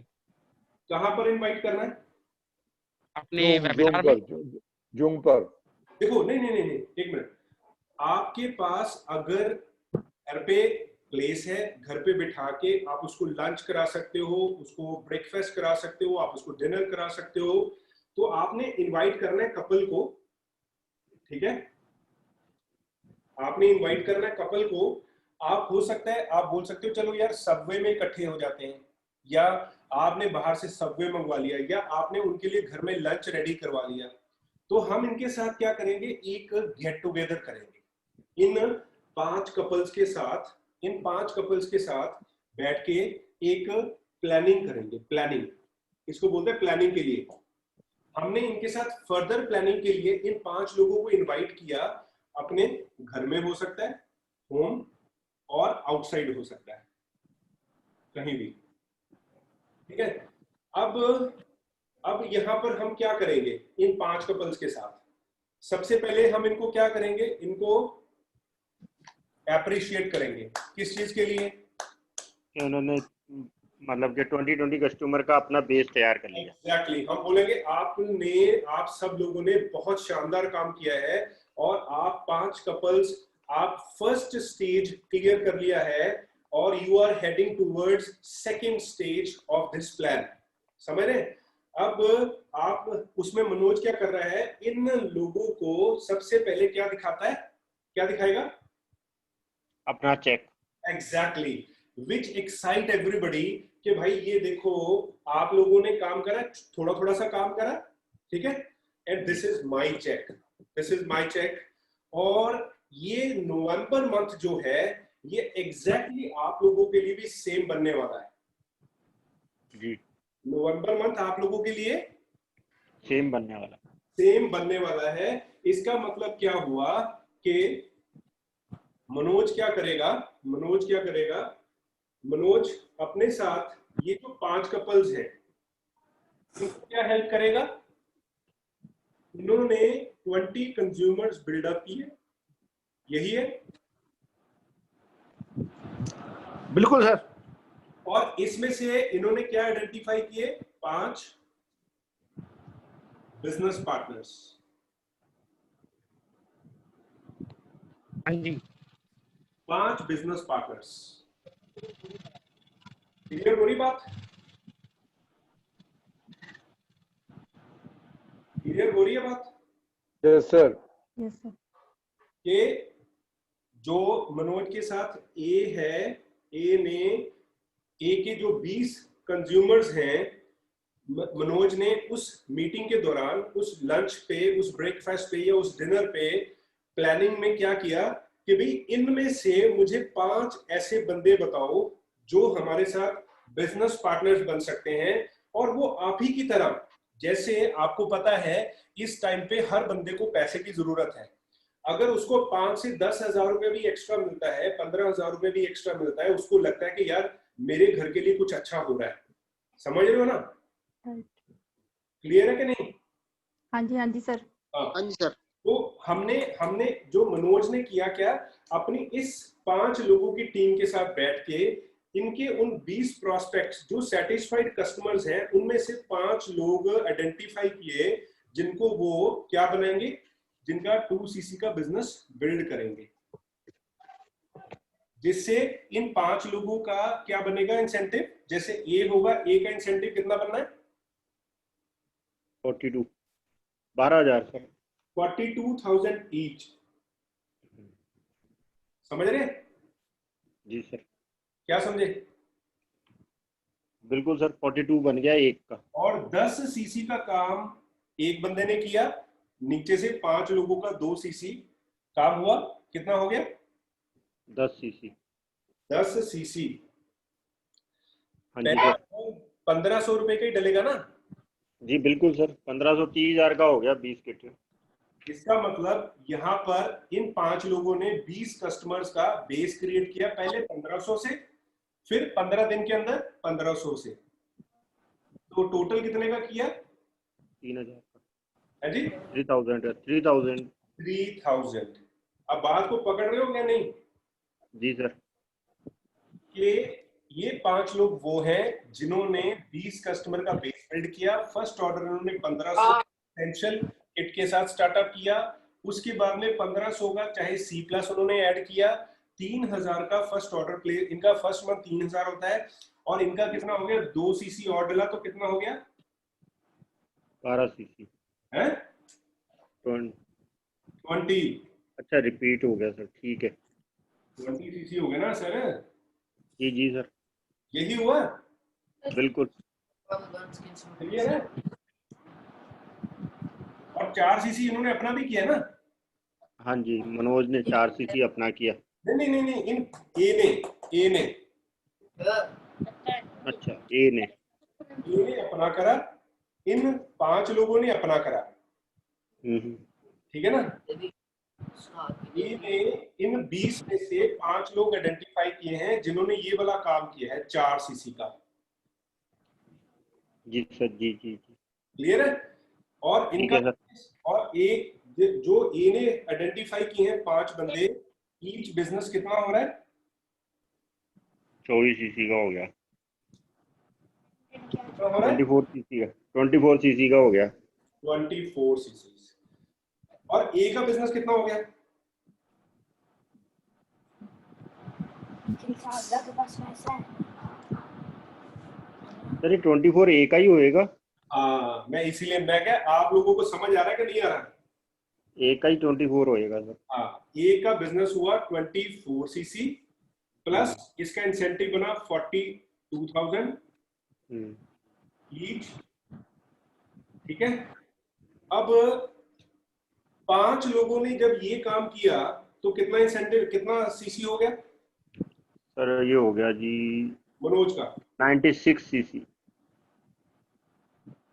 कहां पर इनवाइट करना है? अपने जूम वेबिनार में। पर, जूम पर। देखो नहीं नहीं नहीं नहीं, एक मिनट, आपके पास अगर घर पे प्लेस है, घर पे बिठा के आप उसको लंच करा सकते हो, उसको ब्रेकफास्ट करा सकते हो, आप उसको डिनर करा सकते हो, तो आपने इनवाइट करना है कपल को, ठीक है, आपने इनवाइट करना है कपल को। आप हो सकता है आप बोल सकते हो चलो यार सबवे में इकट्ठे हो जाते हैं, या आपने बाहर से सबवे मंगवा लिया, या आपने उनके लिए घर में लंच रेडी करवा लिया, तो हम इनके साथ क्या करेंगे? एक गेट टुगेदर करेंगे इन 5 कपल्स के साथ, इन 5 कपल्स के साथ बैठ के एक प्लानिंग करेंगे। प्लानिंग इसको बोलते हैं, प्लानिंग के लिए हमने इनके साथ फर्दर प्लानिंग के लिए इन 5 लोगों को इनवाइट किया, अपने घर में हो सकता है, होम, और आउटसाइड हो सकता है, कहीं भी, ठीक है। अब यहां पर हम क्या करेंगे इन 5 कपल्स के साथ? सबसे पहले हम इनको क्या करेंगे? इनको एप्रिशिएट करेंगे। किस चीज के लिए? कि उन्होंने मतलब कि 2020 कस्टमर का अपना बेस तैयार कर लिया। एग्जैक्टली, हम बोलेंगे आप सब लोगों ने बहुत शानदार काम किया है, और आप 5 कपल्स, आप फर्स्ट स्टेज क्लियर कर लिया है, और you are heading towards second stage of this plan. समझ रहे? अब आप उसमें मनोज क्या कर रहा है? इन लोगों को सबसे पहले क्या दिखाता है? क्या दिखाएगा? अपना चेक। एग्जैक्टली, विच एक्साइट एवरीबडी कि भाई ये देखो आप लोगों ने काम करा, थोड़ा थोड़ा सा काम करा, ठीक है, and this is my check, this is my check. और ये नवंबर मंथ जो है ये एग्जैक्टली आप लोगों के लिए भी सेम बनने वाला है जी। नवंबर मंथ आप लोगों के लिए सेम बनने वाला, सेम बनने वाला है। इसका मतलब क्या हुआ कि मनोज क्या करेगा, मनोज अपने साथ ये जो 5 कपल्स हैं इनको क्या हेल्प करेगा, इन्होंने 20 कंज्यूमर्स बिल्डअप किए, यही है। बिल्कुल सर। और इसमें से इन्होंने क्या आइडेंटिफाई किए, 5 बिजनेस पार्टनर्स। हाँ जी 5 बिजनेस पार्टनर्स। क्लियर हो रही बात, क्लियर हो रही है बात यस सर। Yes sir. कि जो मनोज के साथ ए है, ए ने ए के जो 20 कंज्यूमर्स हैं, मनोज ने उस मीटिंग के दौरान, उस लंच पे, उस ब्रेकफास्ट पे या उस डिनर पे प्लानिंग में क्या किया कि भाई इनमें से मुझे 5 ऐसे बंदे बताओ जो हमारे साथ बिजनेस पार्टनर्स बन सकते हैं। और वो आप ही की तरह, जैसे आपको पता है इस टाइम पे हर बंदे को पैसे की जरूरत है, अगर उसको 5 से 10,000 रुपए भी एक्स्ट्रा मिलता है, 15,000 रुपए भी एक्स्ट्रा मिलता है, उसको लगता है कि यार मेरे घर के लिए कुछ अच्छा हो रहा है। समझ रहे हो ना, क्लियर है कि नहीं? हाँ जी सर। हाँ जी सर। तो हमने जो मनोज ने किया क्या, अपनी इस 5 लोगों की टीम के साथ बैठ के इनके उन 20 प्रोस्पेक्ट्स जो सेटिस्फाइड कस्टमर्स हैं उनमें से 5 लोग आइडेंटिफाई किए जिनको वो क्या बनाएंगे, जिनका 2cc का बिजनेस बिल्ड करेंगे, जिससे इन 5 लोगों का क्या बनेगा इंसेंटिव। जैसे ए होगा, ए का इंसेंटिव कितना बनना है, 42, 12,000 सर, 42,000 ईच। समझ रहे? जी सर। क्या समझे? बिल्कुल सर, 42 बन गया एक का। और 10cc का काम एक बंदे ने किया, नीचे से 5 लोगों का 2cc काम हुआ, कितना हो गया, 10cc। 10cc। हाँ जी सर। 1500 रुपए का ही डलेगा ना? जी बिल्कुल सर, 1530,000 का हो गया 20 किट। इसका मतलब यहाँ पर इन 5 लोगों ने 20 कस्टमर्स का बेस क्रिएट किया, पहले 1500 से, फिर 15 दिन के अंदर 1500 से, तो टोटल कितने का किया, 3,000 का। है जी, 3,000। अब बात को पकड़ रहे हो क्या नहीं? जी सर। कि ये 5 लोग वो हैं जिन्होंने 20 कस्टमर का बेस बिल्ड किया। फर्स्ट ऑर्डर उन्होंने 1500 एसेंशियल किट के साथ स्टार्टअप किया, उसके बाद में 1500 का चाहे C+ उन्होंने ऐड किया, 3,000 का फर्स्ट ऑर्डर प्ले, इनका फर्स्ट मंथ 3,000 होता है, और इनका कितना हो गया, 2cc और डला तो कितना हो गया, 12cc है 20। अच्छा रिपीट हो गया सर, ठीक है। 20cc हो गया ना सर? जी जी सर, यही हुआ, बिल्कुल क्लियर है? और 4cc इन्होंने अपना भी किया ना? हाँ जी, मनोज ने 4cc अपना किया। नहीं, इन ए ने अच्छा, ए ने अपना करा, इन 5 लोगों ने अपना करा, ठीक है ना? ये ने इन 20 में से 5 लोग आइडेंटिफाई किए हैं जिन्होंने ये वाला काम किया है 4cc का। जी सर, जी जी जी, क्लियर है? और इनका और एक जो ए ने आइडेंटिफाई किए हैं 5 बंदे, ईच बिजनेस कितना हो रहा है, 24cc का हो गया, कितना हो रहा है, 24cc का हो गया, 24cc। और ए का बिजनेस कितना हो गया, सर 24 ए का ही होएगा। हाँ, मैं इसीलिए मैं क्या, आप लोगों को समझ आ रहा है कि नहीं आ रहा? ए का ही 24 होएगा सर। हाँ, ए का बिजनेस हुआ 24cc, प्लस इसका इंसेंटिव बना 42,000 ईच, ठीक है। अब 5 लोगों ने जब ये काम किया तो कितना इंसेंटिव, कितना सीसी हो गया सर? ये हो गया जी मनोज का 96 सीसी।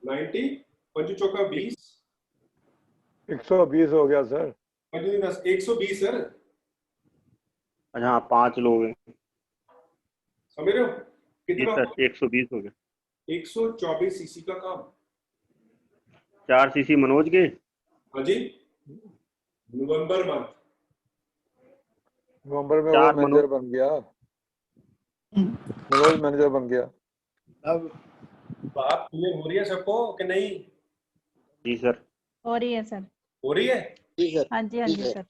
90, 5 चौका 20, 120 हो गया सर। 5 120 सर, अच्छा हाँ, 5 लोग हैं। समझ रहे हो जी कितना? सर, 120 हो गया। 124 सीसी का काम। 4 सीसी मनोज के। हाँ जी, नवंबर मंथ। नवंबर में वो 4 मैनेजर बन गया, मनोज मैनेजर बन गया। अब बात क्लियर हो रही है सबको कि नहीं? जी सर। हो रही है सर। हो रही है। हाँ जी, हाँ जी सर।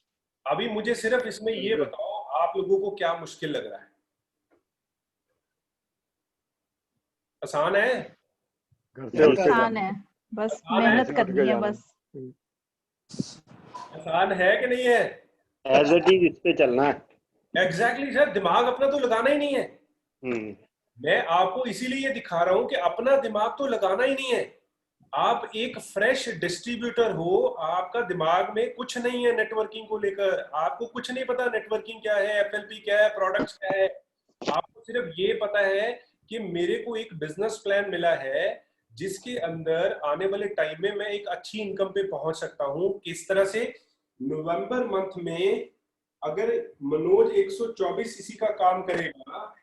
अभी मुझे सिर्फ इसमें ये बताओ, आप लोगों को क्या मुश्किल लग रहा है? आसान है? घर से उठ के आसान जाना। है, बस आसान है, मेहनत घर से उठ करनी के है जाना। बस। आसान है कि नहीं है? एज इट इज इस पे चलना है। एग्जैक्टली सर, दिमाग अपना तो लगाना ही नहीं है। मैं आपको इसीलिए ये दिखा रहा हूं कि अपना दिमाग तो लगाना ही नहीं है। आप एक फ्रेश डिस्ट्रीब्यूटर हो, आपका दिमाग में कुछ नहीं है नेटवर्किंग को लेकर, आपको कुछ नहीं पता नेटवर्किंग क्या है, एफएलपी क्या है, प्रोडक्ट्स क्या है। आपको सिर्फ ये पता है कि मेरे को एक बिजनेस प्लान मिला है जिसके अंदर आने वाले टाइम में मैं एक अच्छी इनकम पे पहुंच सकता हूं। किस तरह से? नवंबर मंथ में अगर मनोज 124 सीसी का काम करेगा,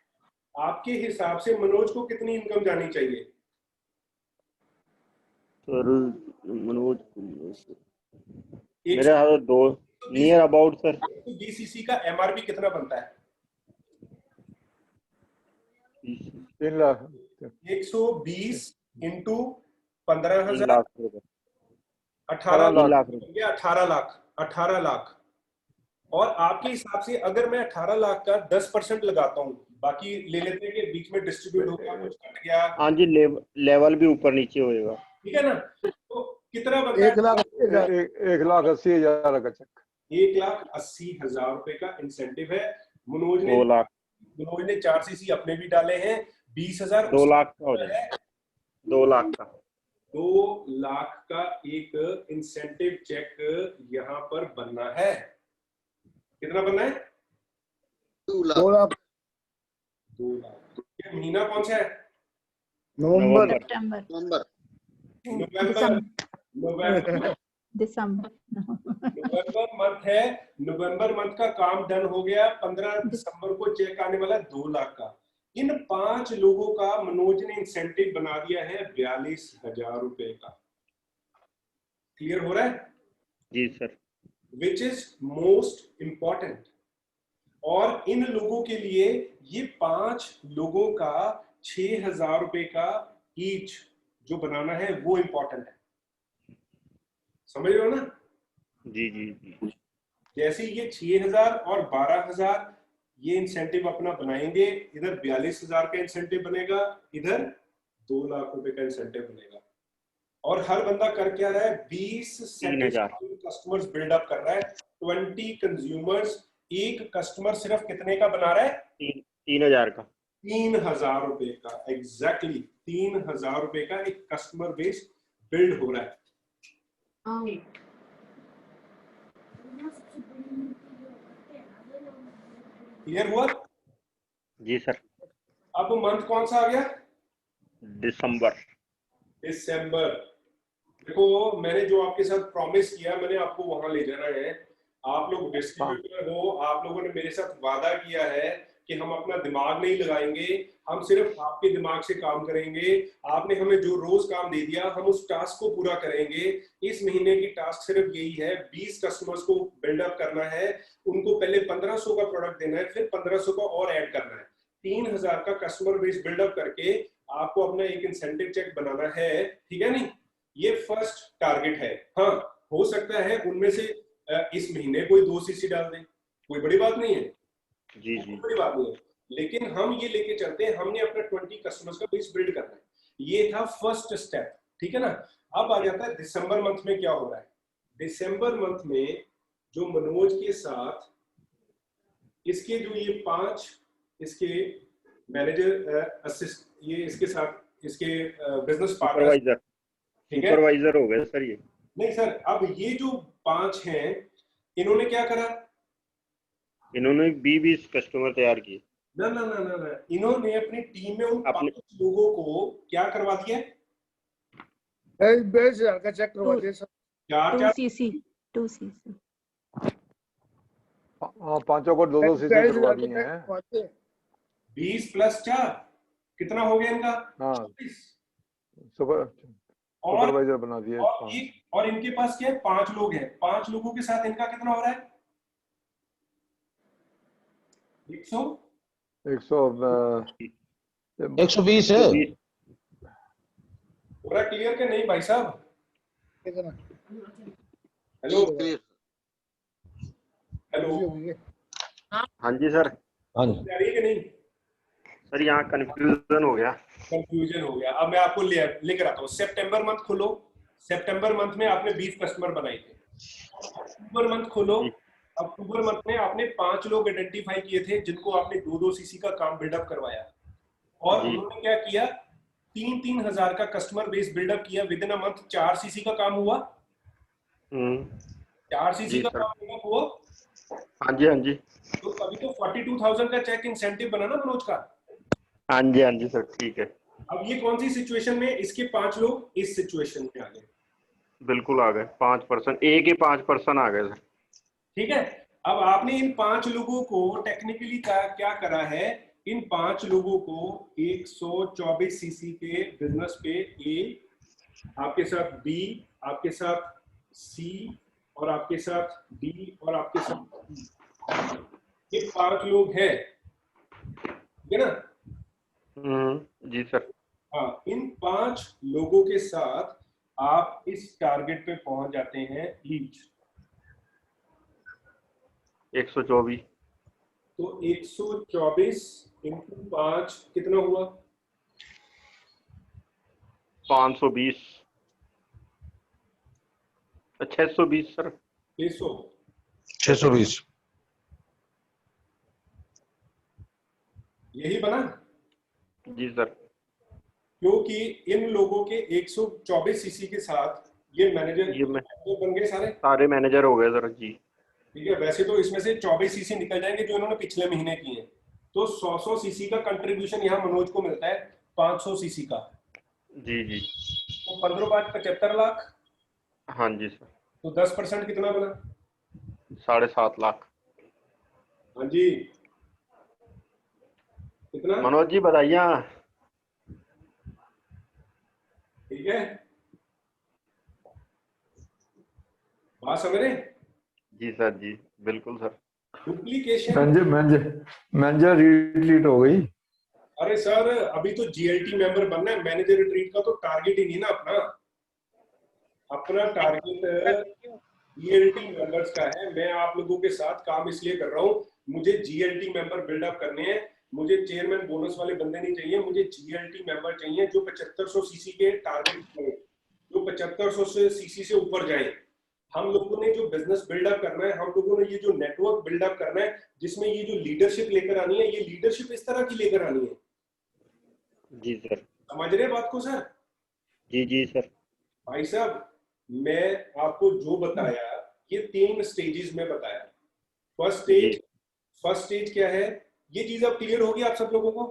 आपके हिसाब से मनोज को कितनी इनकम जानी चाहिए? सर मनोज मेरे हाथ 2 नियर अबाउट सर 120 सीसी का एमआरपी कितना बनता है? 3 लाख। 120 इंटू 3 15,000, लाख रुपए। 18 3 लाख लाख रुपए। बन गया। 18 लाख, 18 लाख। और आपके हिसाब से अगर मैं 18 लाख का 10% लगाता हूं, बाकी ले लेते हैं कि बीच में डिस्ट्रीब्यूट हो गया, कुछ कट गया, हाँ जी, लेवल भी ऊपर नीचे होएगा। ठीक है ना? तो कितना बनता है? 1,80,000। 1,80,000 का चेक। 1,80,000 रुपए का इंसेंटिव है। मनोज 2 लाख। ने 4 सीसी अपने भी डाले हैं। 20,000 2 लाख का हो जाएगा। 2 लाख का। 2 लाख का एक इंसेंटिव चेक यहां पर बनना है। कितना बनना है? 2 लाख। 2 लाख। ये महीना कौन सा है? नवंबर। सितंबर, नवंबर। दिसंबर, दिसंबर। नवंबर मंथ है। नवंबर मंथ का काम डन हो गया। 15 दिसंबर को चेक आने वाला 2 लाख का। इन 5 लोगों का मनोज ने इंसेंटिव बना दिया है 42,000 रुपए का। क्लियर हो रहा है? जी sir. Which is most important. और इन लोगों के लिए ये 5 लोगों का 6,000 रुपए का ईच जो बनाना है वो इंपॉर्टेंट है। समझ रहे हो ना? जी जी जी। जैसे ये 6,000 और 12,000 ये इंसेंटिव अपना बनाएंगे, इधर 42,000 का इंसेंटिव बनेगा, इधर 2 लाख रुपए का इंसेंटिव बनेगा। और हर बंदा कर क्या रहा है? 20 कस्टमर्स बिल्डअप कर रहा है। 20 कंज्यूमर्स। एक कस्टमर सिर्फ कितने का बना रहा है? 3,000 का। 3,000 रुपए का। एग्जैक्टली 3,000 रुपए का एक कस्टमर बेस बिल्ड हो रहा है। क्लियर हुआ? जी सर। अब मंथ कौन सा आ गया? दिसंबर। दिसंबर। देखो, मैंने जो आपके साथ प्रॉमिस किया, मैंने आपको वहां ले जाना है। आप लोग डिस्ट्रीब्यूटर हो, आप लोगों ने मेरे साथ वादा किया है कि हम अपना दिमाग नहीं लगाएंगे, हम सिर्फ आपके दिमाग से काम करेंगे। आपने हमें जो रोज काम दे दिया, हम उस टास्क को पूरा करेंगे। इस महीने की टास्क सिर्फ यही है, 20 कस्टमर्स को बिल्डअप करना है। उनको पहले 1,500 का प्रोडक्ट देना है, फिर 1,500 का और ऐड करना है। 3,000 का कस्टमर बेस बिल्डअप करके आपको अपना एक इंसेंटिव चेक बनाना है। ठीक है नहीं? ये फर्स्ट टारगेट है। हाँ, हो सकता है उनमें से इस महीने कोई 2 सीसी डाल दे, कोई बड़ी बात नहीं है। जी जी। बड़ी बात नहीं है, लेकिन हम ये लेके चलते हैं, हमने अपना 20 कस्टमर्स का बेस बिल्ड करना है। ये था फर्स्ट स्टेप। ठीक है ना? अब आ जाता है दिसंबर मंथ में क्या हो रहा है। दिसंबर मंथ में जो मनोज के साथ इसके जो ये 5 इसके मैनेजर असिस्ट, ये इसके साथ इसके बिजनेस पार्टनर, सुपरवाइजर, ठीक है? सुपरवाइजर हो गए सर ये। नहीं सर, अब ये जो 5 हैं, इन्होंने क्या करा? इन्होंने 20 कस्टमर तैयार किए। ना ना ना ना ना, इन्होंने अपनी टीम में उन अपने- 5 लोगों को क्या करवा दिया? 22,000 का चेक करवा दिया सर। 4 2cc 2cc हाँ, पांचों को 2-2 सीसी 22,000 करवा के दिए चेक हैं। करवा दिए। 20 + 4 कितना हो गया इनका? हाँ, 24। सुपर और सुपरवाइजर बना दिए। और इनके पास क्या है? 5 लोग हैं। 5 लोगों के साथ इनका कितना हो रहा है? 100 120 है। पूरा क्लियर के नहीं भाई साहब? कितना? हेलो हेलो, हाँ जी सर। हाँ जी। आ रही है कि नहीं? सर यहाँ कंफ्यूजन हो गया। कंफ्यूजन हो गया। अब मैं आपको लेकर आता हूँ। सितंबर मंथ खोलो। सितंबर मंथ में आपने 20 कस्टमर बनाए थे। अक्टूबर मंथ खोलो। अक्टूबर मंथ में आपने 5 लोग आइडेंटिफाई किए थे जिनको आपने 2-2 सीसी का काम बिल्डअप करवाया, और जी। उन्होंने क्या किया? 3-3 हजार का कस्टमर बेस बिल्डअप किया। With in a month 4 CC का काम हुआ। 4 सीसी जी का सर। काम बिल्डअप हुआ। हाँ जी, हाँ जी, तो अभी तो 42,000 का चेक इंसेंटिव बना ना मनोज का। हाँ जी, हाँ जी सर, ठीक है। अब ये कौन सी सिचुएशन में? इसके 5 लोग इस सिचुएशन में आ गए। बिल्कुल आ गए 5%, एक ही 5% आ गए सर। ठीक है। अब आपने इन 5 लोगों को टेक्निकली क्या करा है? इन 5 लोगों को 124 सीसी के बिजनेस पे ए, आपके साथ बी, आपके साथ सी, और आपके साथ डी, और आपके साथ ई, ये 5 लोग हैं, ठीक है ना? जी सर। हाँ, इन 5 लोगों के साथ आप इस टारगेट पे पहुंच जाते हैं ईच। 124। तो 124 इंटू 5 कितना हुआ? 520, 620 सर। 600। 620। यही बना, जी सर। क्योंकि इन लोगों के 124 सीसी के साथ ये मैनेजर ये मैं बन गए सारे। सारे मैनेजर हो गए सर जी। ठीक है। वैसे तो इसमें से 24 सीसी निकल जाएंगे जो इन्होंने पिछले महीने किए हैं। तो 100 सीसी का कंट्रीब्यूशन यहाँ मनोज को मिलता है, 500 सीसी का। जी जी। तो 15/5 75 लाख। हाँ जी सर। तो 10% कितना बना? 7.5 लाख। हाँ जी, कितना? मनोज जी बताइए। ठीक है, बात समझ रहे? जी सर जी, बिल्कुल सर। डुप्लीकेशन। मैनेजर रिट्रीट हो गई। अरे सर, अभी तो जीएलटी मेंबर बनना है। मैनेजर रिट्रीट का तो टारगेट ही नहीं ना अपना। अपना टारगेट जीएलटी मेंबर्स का है। मैं आप लोगों के साथ काम इसलिए कर रहा हूँ, मुझे जीएलटी मेंबर बिल्डअप करने हैं। मुझे चेयरमैन बोनस वाले बंदे नहीं चाहिए, मुझे जीएलटी मेंबर चाहिए जो 7500 सीसी के टारगेट करें, जो 7500 सीसी से ऊपर जाए। हम लोगों ने जो बिजनेस बिल्डअप करना है, हम लोगों ने ये जो नेटवर्क बिल्डअप करना है, जिसमें ये जो लीडरशिप लेकर आनी है, ये लीडरशिप इस तरह की लेकर आनी है। जी सर। समझ रहे बात को सर? जी जी सर। भाई साहब, मैं आपको जो बताया ये 3 स्टेजेस में बताया। फर्स्ट स्टेज क्या है? ये चीज अब क्लियर होगी आप सब लोगों को?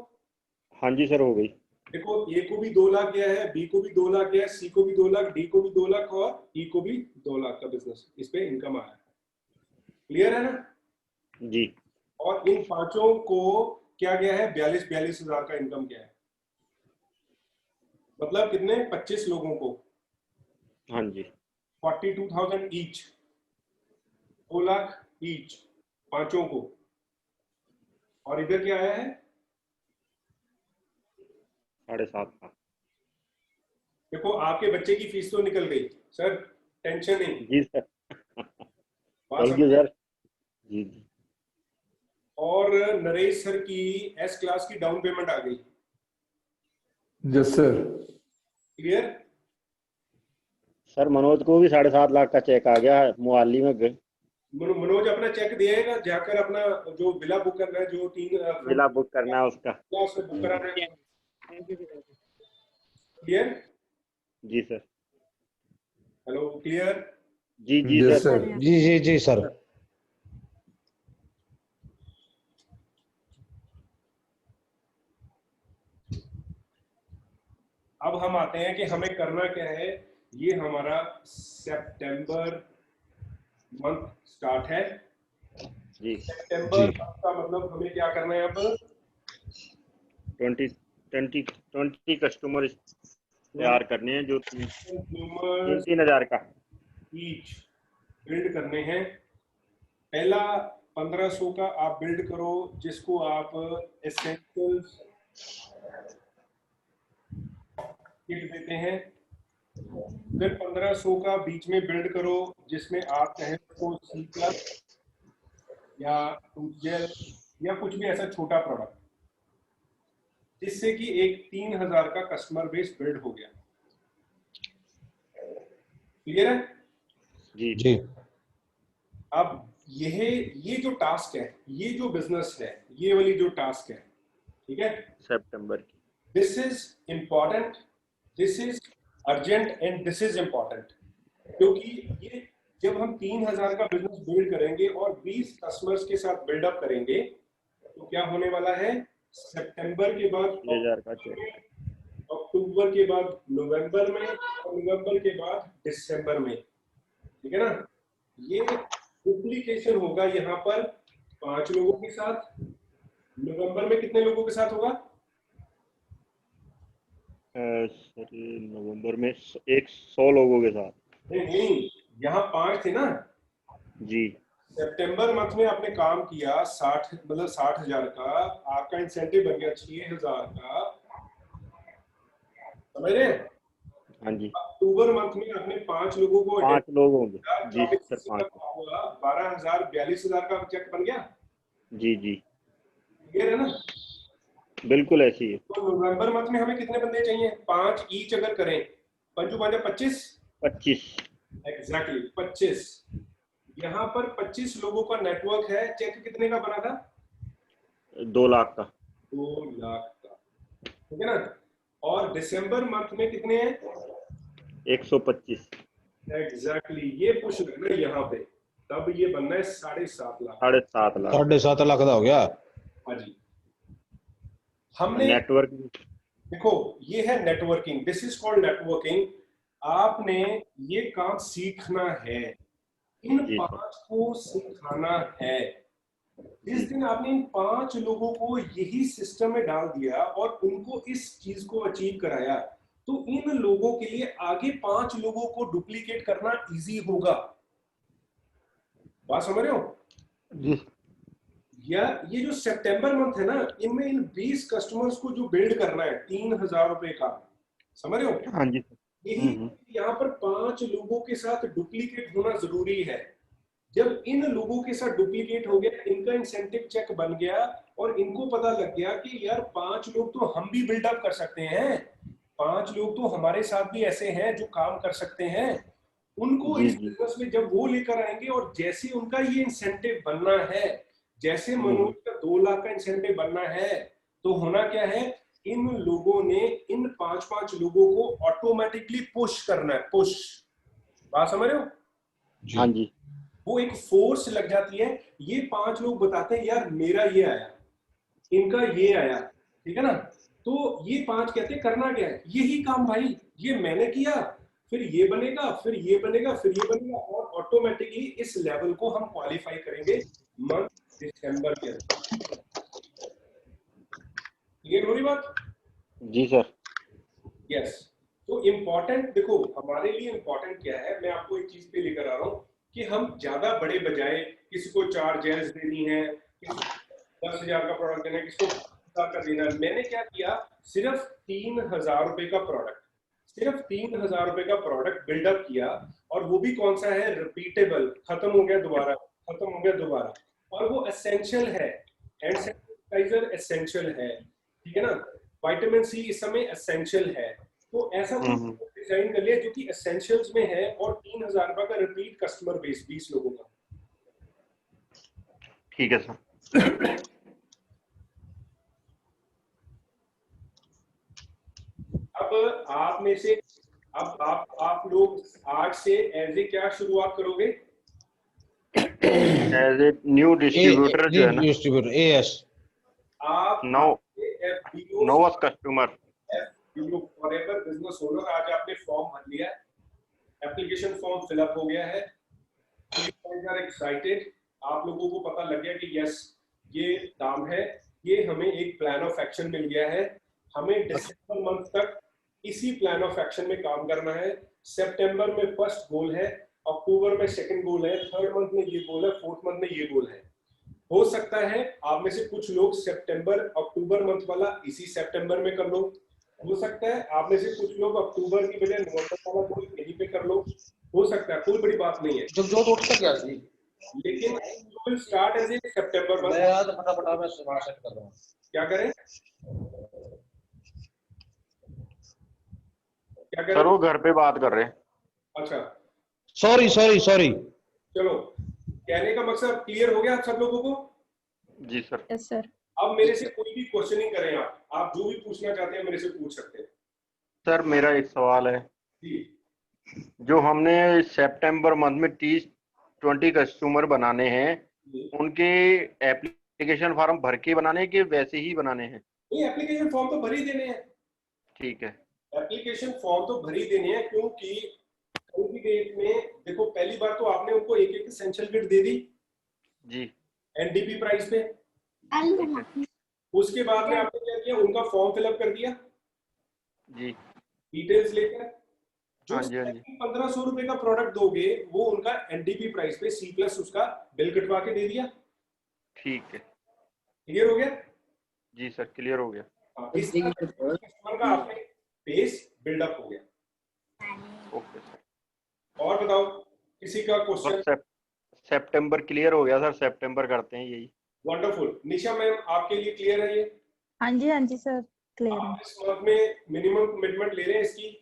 हाँ जी सर, हो गई। देखो, ए को भी 2 लाख गया है, बी को भी 2 लाख गया है, सी को भी 2 लाख, डी को भी 2 लाख, और ई को भी 2 लाख का बिजनेस इस पे इनकम आया है। क्लियर है ना? जी। और इन 5 को क्या गया है? 42 हजार का इनकम गया है। मतलब कितने? 25 लोगों को हाँ जी। 42,000 ईच, 2 लाख ईच 5 को। और इधर क्या आया है? 7.5 लाख। देखो, आपके बच्चे की फीस तो निकल गई सर, टेंशन नहीं। जी सर। बात थैंक यू समझे? सर। जी जी। और नरेश सर की एस क्लास की डाउन पेमेंट आ गई। Yes sir. Clear? Sir Manoj को भी 7.5 लाख का चेक आ गया है, मोहाली में गए। मनोज अपना चेक दिएगा, जाकर अपना जो विला बुक करना है, जो 3 विला बुक करना है उसका। उसमें बुक कराना है। क्लियर? जी सर। Hello, clear? जी जी Yes, सर। sir. जी जी जी सर। अब हम आते हैं कि हमें करना क्या है। ये हमारा सितंबर मंथ स्टार्ट है। जी। सितंबर जी। का मतलब हमें क्या करना है अब? 20 कस्टमर तैयार करने हैं जो कंज्यूमर्स 3,000 का। ईच बिल्ड करने हैं। पहला 1500 का आप बिल्ड करो, जिसको आप एसेंशियल्स किट देते हैं। फिर 1500 का बीच में बिल्ड करो, जिसमें आप कहें तो C+ या जेल या कुछ भी ऐसा छोटा प्रोडक्ट, जिससे कि एक 3000 का कस्टमर बेस बिल्ड हो गया। क्लियर है? जी जी। अब ये जो टास्क है, ये जो बिजनेस है, ये वाली जो टास्क है, ठीक है, सितंबर की। This is important, this is urgent and this is important. क्योंकि ये जब हम 3000 का बिजनेस बिल्ड करेंगे और 20 कस्टमर्स के साथ बिल्डअप करेंगे, तो क्या होने वाला है? सितंबर के बाद 6,000 का चेक। अक्टूबर के बाद नवंबर में, और नवंबर के बाद दिसंबर में, ठीक है ना। ये डुप्लीकेशन होगा यहाँ पर 5 लोगों के साथ। नवंबर में कितने लोगों के साथ होगा? सर नवंबर में 100 लोगों के साथ। नहीं, यहाँ 5 थे ना। जी। सितंबर मंथ में आपने काम किया 60,000 का, आपका इंसेंटिव बन गया 6,000 का, समझ रहे हैं? हाँ जी। अक्टूबर मंथ में आपने 5 लोगों को 5 लोग होंगे। जी सर, 5। 12,000 42,000 का चेक बन गया। जी जी क्लियर है ना? बिल्कुल ऐसी है। तो नवंबर मंथ में हमें कितने बंदे चाहिए? 5 ईच अगर करें, 5 5 25 एग्जैक्टली 25। यहाँ पर 25 लोगों का नेटवर्क है। चेक कितने का बना था? 2 लाख का। 2 लाख का, ठीक है ना। और दिसंबर मंथ में कितने हैं? 125। एग्जैक्टली ये पुश करना है यहाँ पे, तब ये बनना है 7.5 लाख। 7.5 लाख। 7.5 लाख का हो गया। हाँ जी। हमने नेटवर्क। देखो, ये है networking, this is called networking. आपने ये काम सीखना है, इन जी 5 को सिखाना है। जिस दिन आपने इन 5 लोगों को यही सिस्टम में डाल दिया और उनको इस चीज को अचीव कराया, तो इन लोगों के लिए आगे 5 लोगों को डुप्लीकेट करना इजी होगा। बात समझ रहे हो? जी। या ये जो सितंबर मंथ है ना, इनमें इन 20 कस्टमर्स को जो बिल्ड करना है 3,000 रुपए का, समझ रहे हो? हाँ जी। यही यहाँ पर 5 लोगों के साथ डुप्लीकेट होना जरूरी है। जब इन लोगों के साथ डुप्लीकेट हो गया, इनका इंसेंटिव चेक बन गया और इनको पता लग गया कि यार 5 लोग तो हम भी बिल्डअप कर सकते हैं, 5 लोग तो हमारे साथ भी ऐसे हैं जो काम कर सकते हैं, उनको जी इस जी बिजनेस में जब वो लेकर आएंगे और जैसे उनका ये इंसेंटिव बनना है, जैसे मनोज का 2 लाख का इंसेंटिव बनना है, तो होना क्या है? इन लोगों ने इन 5 लोगों को ऑटोमेटिकली पुश करना है। पुश, बात समझ रहे हो? हाँ जी। वो एक फोर्स लग जाती है। ये 5 लोग बताते हैं यार मेरा ये आया, इनका ये आया, ठीक है ना। तो ये 5 कहते हैं करना क्या है, यही काम भाई, ये मैंने किया, फिर ये बनेगा, फिर ये बनेगा, फिर ये बनेगा, और ऑटोमेटिकली इस लेवल को हम क्वालिफाई करेंगे मंथ दिसंबर के अंदर। क्लियर हो रही बात? जी सर। यस। तो इम्पोर्टेंट देखो, हमारे लिए इम्पोर्टेंट क्या है, मैं आपको एक चीज पे लेकर आ रहा हूँ कि हम ज्यादा बड़े बजाय, किसी को 4 जेल्स देनी है, किसी को 10,000 का प्रोडक्ट देना है, किसी को 10,000 का देना है। मैंने क्या किया, सिर्फ 3,000 रुपए का प्रोडक्ट, सिर्फ 3,000 रुपए का प्रोडक्ट बिल्डअप किया, और वो भी कौन सा है? रिपीटेबल, खत्म हो गया दोबारा, खत्म हो गया दोबारा, और वो एसेंशियल है। हैंड सैनिटाइजर एसेंशियल है, ठीक है ना। विटामिन सी इस समय एसेंशियल है। तो ऐसा कुछ डिजाइन कर लिया जो कि एसेंशियल्स में है, और 3,000 रुपए का रिपीट कस्टमर बेस 20 लोगों का। ठीक है सर। अब आप में से अब आप लोग आज से एज ए क्या शुरुआत करोगे? एज ए न्यू डिस्ट्रीब्यूटर जो है ना, डिस्ट्रीब्यूटर एएस, आप नोवस कस्टमर, फॉरएवर बिजनेस ओनर, आज आपने फॉर्म भर लिया है, एप्लीकेशन फॉर्म फिलअप हो गया है, यू आर एक्साइटेड, आप लोगों को पता लग गया कि यस ये दाम है, ये हमें एक प्लान ऑफ एक्शन मिल गया है, हमें दिसंबर मंथ तक इसी प्लान ऑफ एक्शन में काम करना है। सितंबर में फर्स्ट गोल है, अक्टूबर में सेकंड गोल है, थर्ड मंथ में ये गोल है, फोर्थ मंथ में ये गोल है। हो सकता है आप में से कुछ लोग सितंबर अक्टूबर मंथ वाला इसी सितंबर में कर लो, हो सकता है आप में से कुछ लोग अक्टूबर की बजाय नवंबर वाला गोल यहीं पे कर लो, हो सकता है, कोई बड़ी बात नहीं है। जब जो उठ तक यार जी, लेकिन will start as a September month. मैं यार फटाफट मैं सेट कर रहा हूं। क्या करें? क्या करें? सर वो घर पे बात कर रहे हैं। अच्छा, सॉरी सॉरी सॉरी। चलो, कहने का मकसद क्लियर हो गया आप सब लोगों को? जी सर। Yes sir. अब मेरे से कोई भी क्वेश्चनिंग करें, आप जो भी पूछना चाहते हैं मेरे से पूछ सकते हैं। सर मेरा एक सवाल है, जी, जो हमने सितंबर मंथ में 20 कस्टमर बनाने हैं, उनके एप्लीकेशन फॉर्म भर के बनाने हैं कि वैसे ही बनाने हैं? नहीं, एप्लीकेशन फॉर्म तो भर ही देने हैं। ठीक है। एप्लीकेशन फॉर्म तो भर ही देने हैं, क्योंकि कल की डेट में देखो, पहली बार तो आपने उनको एक एक एसेंशियल किट दे दी जी। एनडीपी प्राइस पे, उसके बाद में आपने क्या किया, उनका फॉर्म फिलअप कर दिया जी। डिटेल्स लेकर, जो हाँ जी, हाँ जी। 1500 रुपए का प्रोडक्ट दोगे वो उनका एनडीपी प्राइस पे सी प्लस उसका बिल कटवा के दे दिया। ठीक है। क्लियर हो गया? जी सर, क्लियर हो गया। हाँ, इस तरह से कस्टमर का आपने बेस बिल्डअप हो गया। Okay sir. और बताओ, किसी का क्वेश्चन? सितंबर क्लियर हो गया सर, सितंबर करते हैं यही। वंडरफुल। निशा मैम, आपके लिए क्लियर है ये? हाँ जी सर, क्लियर है। आप इस मंथ में मिनिमम कमिटमेंट ले रहे हैं इसकी?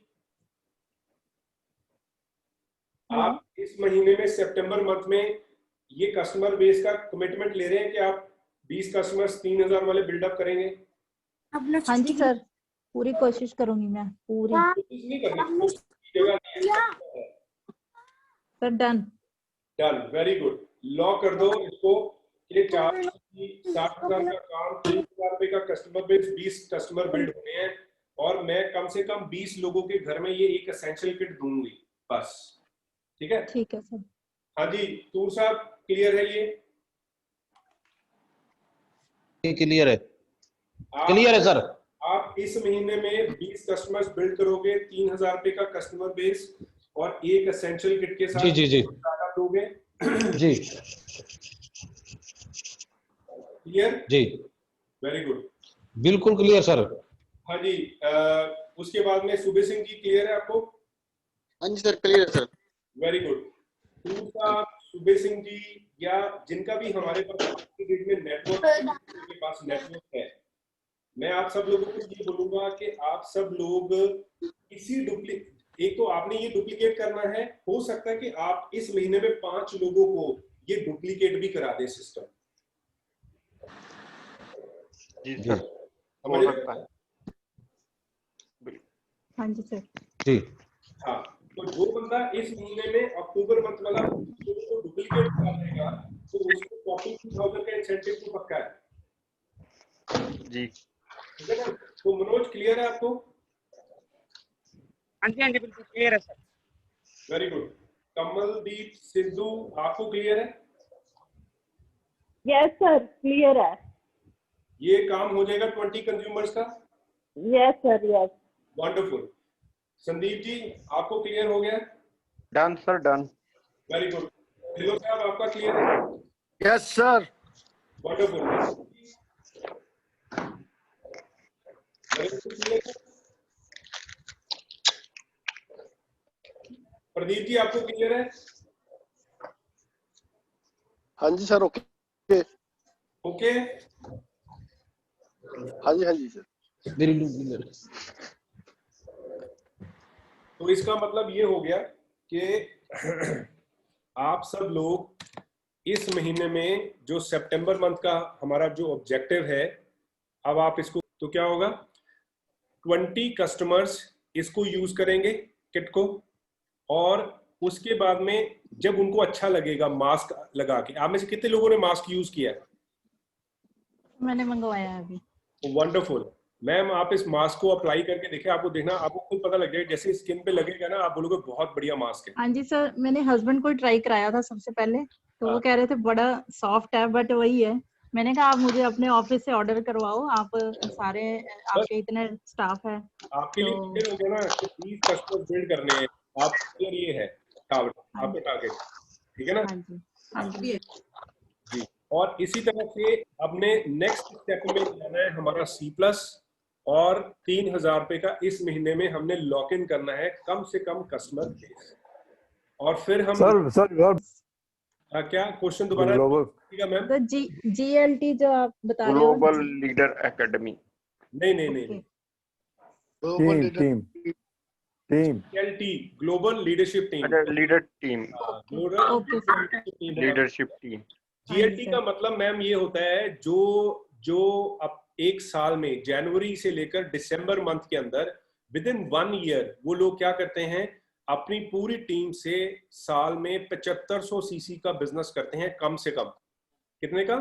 आप इस महीने में सितंबर मंथ में ये कस्टमर बेस का कमिटमेंट ले रहे हैं कि आप 20 कस्टमर्स 3000 वाले बिल्डअप करेंगे? हाँ जी सर, पूरी कोशिश करूंगी मैं, पूरी। कोशिश नहीं करनी, कोशिश की जगह नहीं है। Sir done. Done, very good. Lock कर दो इसको कि 60,000 का काम, 3000 रुपए का कस्टमर बेस, 20 कस्टमर बिल्ड होने हैं, और मैं कम से कम 20 लोगों के घर में ये एक एसेंशियल किट दूंगी बस। ठीक है? ठीक है सर। हाँ जी, तूर साहब क्लियर है ये? क्लियर है, क्लियर है सर। आप इस महीने में 20 कस्टमर्स बिल्ड करोगे, 3000 रुपए का कस्टमर बेस और एक एसेंशियल किट के साथ जी स्टार्टअप दोगे। जी क्लियर? जी, वेरी गुड, बिल्कुल क्लियर सर। हाँ जी। उसके बाद में सुबह सिंह जी, क्लियर है आपको? हाँ जी सर, क्लियर है सर। Very good. सुबह सिंह जी या जिनका भी हमारे पास में नेटवर्क, के पास नेटवर्क है, मैं आप सब लोगों को ये बोलूंगा कि आप सब लोग इसी एक तो आपने ये डुप्लीकेट करना है, हो सकता है कि आप इस महीने में 5 लोगों को ये डुप्लीकेट भी करा दें सिस्टम। जी सर, हो सकता है। हाँ जी सर। जी हाँ, तो जो बंदा इस महीने में अक्टूबर मंथ वाला को डुप्लीकेट करा देगा तो उसको 42,000 का इंसेंटिव तो पक्का है जी। ठीक है ना? तो मनोज, क्लियर है आपको? हाँ जी बिल्कुल क्लियर है sir. Very good. Kamaldeep Sidhu, आपको क्लियर है? यस सर, क्लियर है। ये काम हो जाएगा 20 कंज्यूमर्स का? Yes sir, yes. Wonderful. Sandeep ji, आपको क्लियर हो गया? Done sir, done. Very good. दिलो साहब, आपका क्लियर है? Yes sir. Wonderful. Pradeep ji, आपको क्लियर है? हाँ जी सर, ओके। ओके। हाँ जी सर। बिल्कुल क्लियर। तो इसका मतलब ये हो गया कि आप सब लोग इस महीने में जो सितंबर मंथ का हमारा जो ऑब्जेक्टिव है, अब आप इसको, तो क्या होगा, 20 कस्टमर्स इसको यूज करेंगे किट को, और उसके बाद में जब उनको अच्छा लगेगा मास्क लगा के, आप में से कितने लोगों ने मास्क यूज किया है? मैंने मंगवाया है अभी। वंडरफुल मैम, आप इस मास्क को अप्लाई करके देखिए, आपको देखना, आपको खुद पता लग जाएगा, जैसे स्किन पे लगेगा ना, आप बोलोगे बहुत बढ़िया मास्क है। हाँ जी सर, मैंने हस्बैंड को ट्राई कराया था सबसे पहले, तो वो कह रहे थे बड़ा सॉफ्ट है, बट वही है, मैंने कहा आप मुझे अपने ऑफिस से ऑर्डर करवाओ, आप सारे, आपके इतने स्टाफ है। आपके लिए तो क्लियर हो गया ना कि 30 कस्टमर बिल्ड करने हैं, आप क्लियर, ये है आपका टारगेट, ठीक है ना? हाँ जी, हाँ जी जी। और इसी तरह से अपने नेक्स्ट स्टेप में जाना है हमारा C+, और 3000 रुपए का इस महीने में हमने लॉक इन करना है कम से कम कस्टमर बेस, और फिर हम सर क्या क्वेश्चन दोबारा मैम? तो GLT जो आप बता रहे हो, ग्लोबल लीडर एकेडमी। नहीं, team GLT global leadership team. अच्छा, leader team, global leadership team. GLT का मतलब मैम ये होता है, जो अब एक साल में जनवरी से लेकर दिसंबर मंथ के अंदर विद इन 1 ईयर वो लोग क्या करते हैं, अपनी पूरी टीम से साल में 7500 सीसी का बिजनेस करते हैं, कम से कम। कितने का?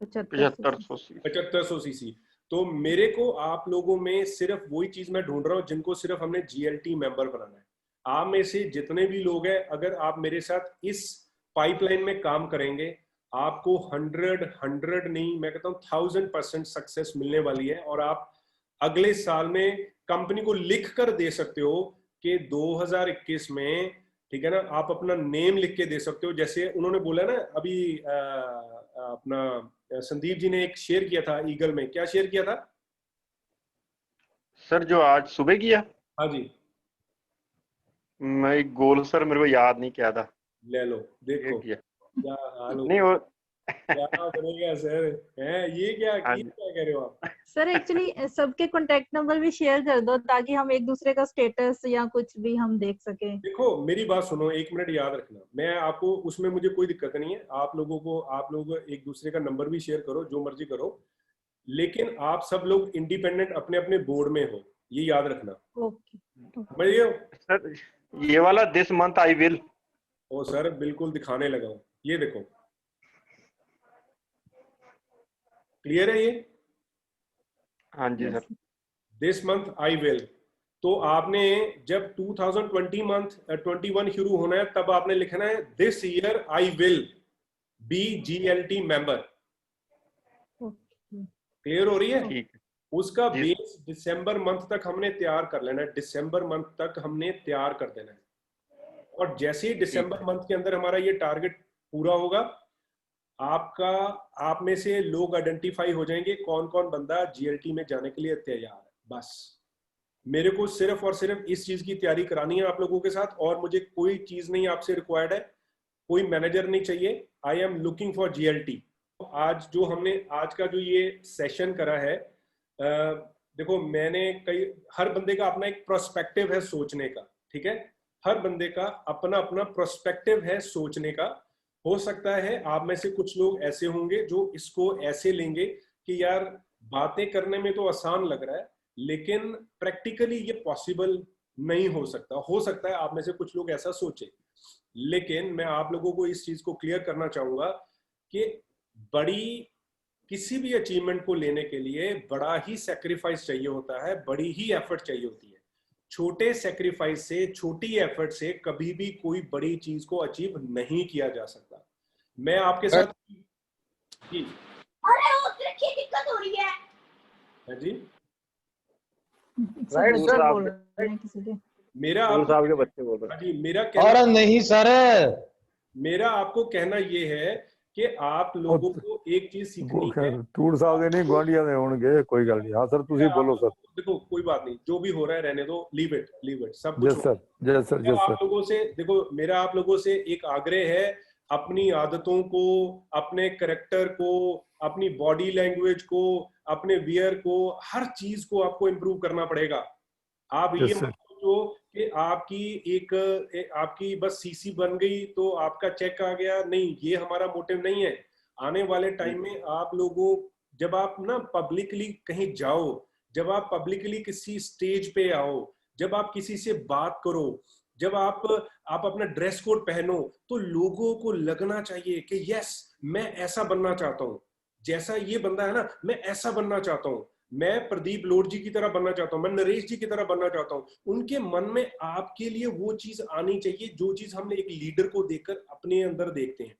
7500 सीसी। तो मेरे को आप लोगों में सिर्फ वही चीज मैं ढूंढ रहा हूँ जिनको सिर्फ हमने GLT मेंबर बनाना है। आप में से जितने भी लोग हैं, अगर आप मेरे साथ इस पाइपलाइन में काम करेंगे, आपको 100 नहीं, मैं कहता हूँ 1000% सक्सेस मिलने वाली है, और आप अगले साल में कंपनी को लिख कर दे सकते हो कि 2021 में, ठीक है ना, आप अपना नेम लिख के दे सकते हो। जैसे उन्होंने बोला ना अभी, अपना संदीप जी ने एक शेयर किया था ईगल में, क्या शेयर किया था सर? जो आज सुबह किया? हाँ जी, मैं एक गोल सर मेरे को याद नहीं क्या था। ले लो, देखो किया क्या हाल हो, नहीं वो क्या बनेगा सर है ये, क्या कह रहे हो आप? सर एक्चुअली सबके कॉन्टेक्ट नंबर भी शेयर कर दो, ताकि हम एक दूसरे का स्टेटस या कुछ भी हम देख सके। देखो मेरी बात सुनो, 1 मिनट याद रखना, मैं आपको, उसमें मुझे कोई दिक्कत नहीं है, आप लोग एक दूसरे का नंबर भी शेयर करो, जो मर्जी करो, लेकिन आप सब लोग इंडिपेंडेंट अपने अपने बोर्ड में हो, ये याद रखना। ओके समझ गए हो? सर ये वाला this month I will. Oh sir बिल्कुल दिखाने लगा हूं, ये देखो, क्लियर है ये? हाँ जी sir. This month I will. तो आपने जब 2021 शुरू होना है, तब आपने लिखना है this year I will be GLT member. Clear हो रही है? ठीक है। उसका बेस दिसंबर मंथ तक हमने तैयार कर लेना है, दिसंबर मंथ तक हमने तैयार कर देना है, और जैसे ही दिसंबर मंथ के अंदर हमारा ये टारगेट पूरा होगा, आप में से लोग आइडेंटिफाई हो जाएंगे कौन कौन बंदा GLT में जाने के लिए तैयार है। बस मेरे को सिर्फ और सिर्फ इस चीज की तैयारी करानी है आप लोगों के साथ, और मुझे कोई चीज नहीं आपसे रिक्वायर्ड है, कोई मैनेजर नहीं चाहिए। I am looking for GLT। आज जो हमने आज का जो ये सेशन करा है, देखो मैंने हर बंदे का अपना एक प्रोस्पेक्टिव है सोचने का, ठीक है, हर बंदे का अपना अपना प्रोस्पेक्टिव है सोचने का। हो सकता है आप में से कुछ लोग ऐसे होंगे जो इसको ऐसे लेंगे कि यार बातें करने में तो आसान लग रहा है, लेकिन प्रैक्टिकली ये पॉसिबल नहीं हो सकता। हो सकता है आप में से कुछ लोग ऐसा सोचे, लेकिन मैं आप लोगों को इस चीज को क्लियर करना चाहूंगा कि बड़ी किसी भी अचीवमेंट को लेने के लिए बड़ा ही सैक्रिफाइस चाहिए होता है, बड़ी ही एफर्ट चाहिए होती है। छोटे सैक्रिफाइस से, छोटी एफर्ट से कभी भी कोई बड़ी चीज को अचीव नहीं किया जा सकता। मैं आपके साथ जी, दिक्कत हो रही है जी, राइट सर, मेरा आपके बच्चे बोल रहे हैं जी, और नहीं सर, मेरा आपको कहना ये है कि आप लोगों को एक चीज सीखनी है। टूर साहब दे नहीं गुआंढियां दे होंगे, कोई गल नहीं। हाँ सर, तुसी बोलो सर। देखो कोई बात नहीं, जो भी हो रहा है रहने दो, लीव इट सब यस कुछ। सर आप लोगों से देखो, मेरा आप लोगों से एक आग्रह है, अपनी आदतों को, अपने करेक्टर को, अपनी बॉडी लैंग्वेज को, अपने वियर को, हर चीज को आपको इम्प्रूव करना पड़ेगा। आप ये मत सोचो समझो कि आपकी बस सीसी बन गई तो आपका चेक आ गया, नहीं, ये हमारा मोटिव नहीं है। आने वाले टाइम में आप लोगों, जब आप ना पब्लिकली कहीं जाओ, जब आप पब्लिकली किसी स्टेज पे आओ, जब आप किसी से बात करो, जब आप अपना ड्रेस कोड पहनो, तो लोगों को लगना चाहिए कि यस, मैं ऐसा बनना चाहता हूँ, जैसा ये बंदा है ना, मैं ऐसा बनना चाहता हूँ, मैं प्रदीप लोड जी की तरह बनना चाहता हूँ, मैं नरेश जी की तरह बनना चाहता हूँ। उनके मन में आपके लिए वो चीज आनी चाहिए जो चीज हम एक लीडर को देखकर अपने अंदर देखते हैं।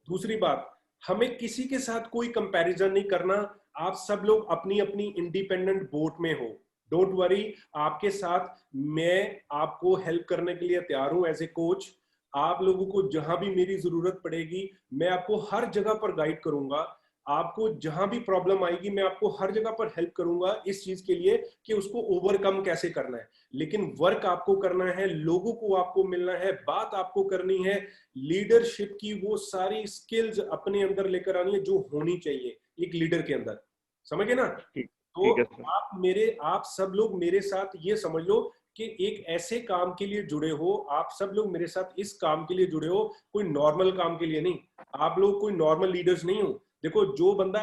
दूसरी बात, हमें किसी के साथ कोई कंपैरिजन नहीं करना। आप सब लोग अपनी अपनी इंडिपेंडेंट बोट में हो, डोंट वरी। आपके साथ मैं आपको हेल्प करने के लिए तैयार हूं एज ए कोच। आप लोगों को जहां भी मेरी जरूरत पड़ेगी, मैं आपको हर जगह पर गाइड करूंगा। आपको जहां भी प्रॉब्लम आएगी, मैं आपको हर जगह पर हेल्प करूंगा इस चीज के लिए कि उसको ओवरकम कैसे करना है। लेकिन वर्क आपको करना है, लोगों को आपको मिलना है, बात आपको करनी है, लीडरशिप की वो सारी स्किल्स अपने अंदर लेकर आनी है जो होनी चाहिए एक लीडर के अंदर। समझ गए ना? तो ठीक है सर। आप सब लोग मेरे साथ ये समझ लो कि एक ऐसे काम के लिए जुड़े हो, आप सब लोग मेरे साथ इस काम के लिए जुड़े हो, कोई नॉर्मल काम के लिए नहीं। आप लोग कोई नॉर्मल लीडर्स नहीं हो। देखो जो बंदा,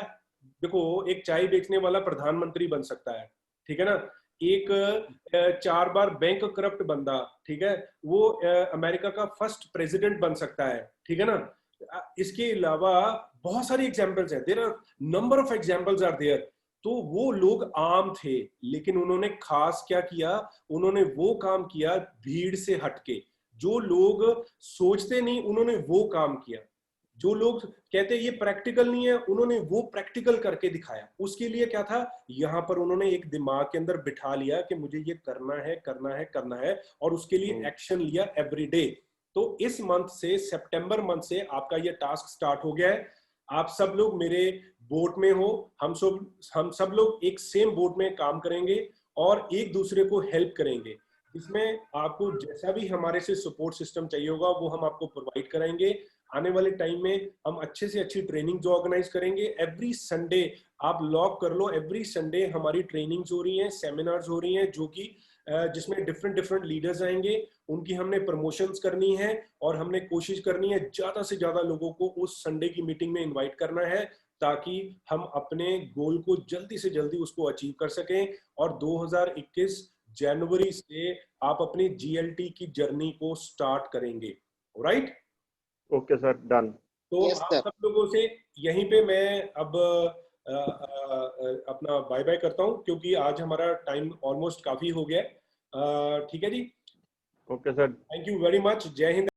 देखो एक चाय बेचने वाला प्रधानमंत्री बन सकता है, ठीक है ना? एक 4 बार बैंक करप्ट बंदा, ठीक है, वो अमेरिका का फर्स्ट प्रेसिडेंट बन सकता है, ठीक है ना? इसके अलावा बहुत सारी एग्जांपल्स हैं, there are number of examples are there. तो वो लोग आम थे, लेकिन उन्होंने खास क्या किया, उन्होंने वो काम किया भीड़ से हटके। जो लोग सोचते नहीं, उन्होंने वो काम किया। जो लोग कहते ये प्रैक्टिकल नहीं है, उन्होंने वो प्रैक्टिकल करके दिखाया। उसके लिए क्या था, यहाँ पर उन्होंने एक दिमाग के अंदर बिठा लिया कि मुझे ये करना है, करना है, करना है, और उसके लिए एक्शन लिया एवरी डे। तो इस मंथ से, सितंबर मंथ से आपका ये टास्क स्टार्ट हो गया है। आप सब लोग मेरे बोट में हो, हम सब लोग एक सेम बोट में काम करेंगे और एक दूसरे को हेल्प करेंगे। इसमें आपको जैसा भी हमारे से सपोर्ट सिस्टम चाहिए होगा वो हम आपको प्रोवाइड कराएंगे। आने वाले टाइम में हम अच्छे से अच्छी ट्रेनिंग ऑर्गेनाइज करेंगे। एवरी संडे आप लॉक कर लो, एवरी संडे हमारी ट्रेनिंग्स हो रही हैं, सेमिनार्स हो रही हैं, जो कि जिसमें डिफरेंट लीडर्स आएंगे, उनकी हमने प्रमोशंस करनी है और हमने कोशिश करनी है ज्यादा से ज्यादा लोगों को उस संडे की मीटिंग में इनवाइट करना है, ताकि हम अपने गोल को जल्दी से जल्दी उसको अचीव कर सकें। और 2021 जनवरी से आप अपनी जीएलटी की जर्नी को स्टार्ट करेंगे। राइट? Okay sir, done. तो आप सब लोगों से यहीं पे मैं अब अपना बाय बाय करता हूं, क्योंकि आज हमारा टाइम ऑलमोस्ट काफी हो गया है। ठीक है जी? Okay sir. Thank you very much. जय हिंद।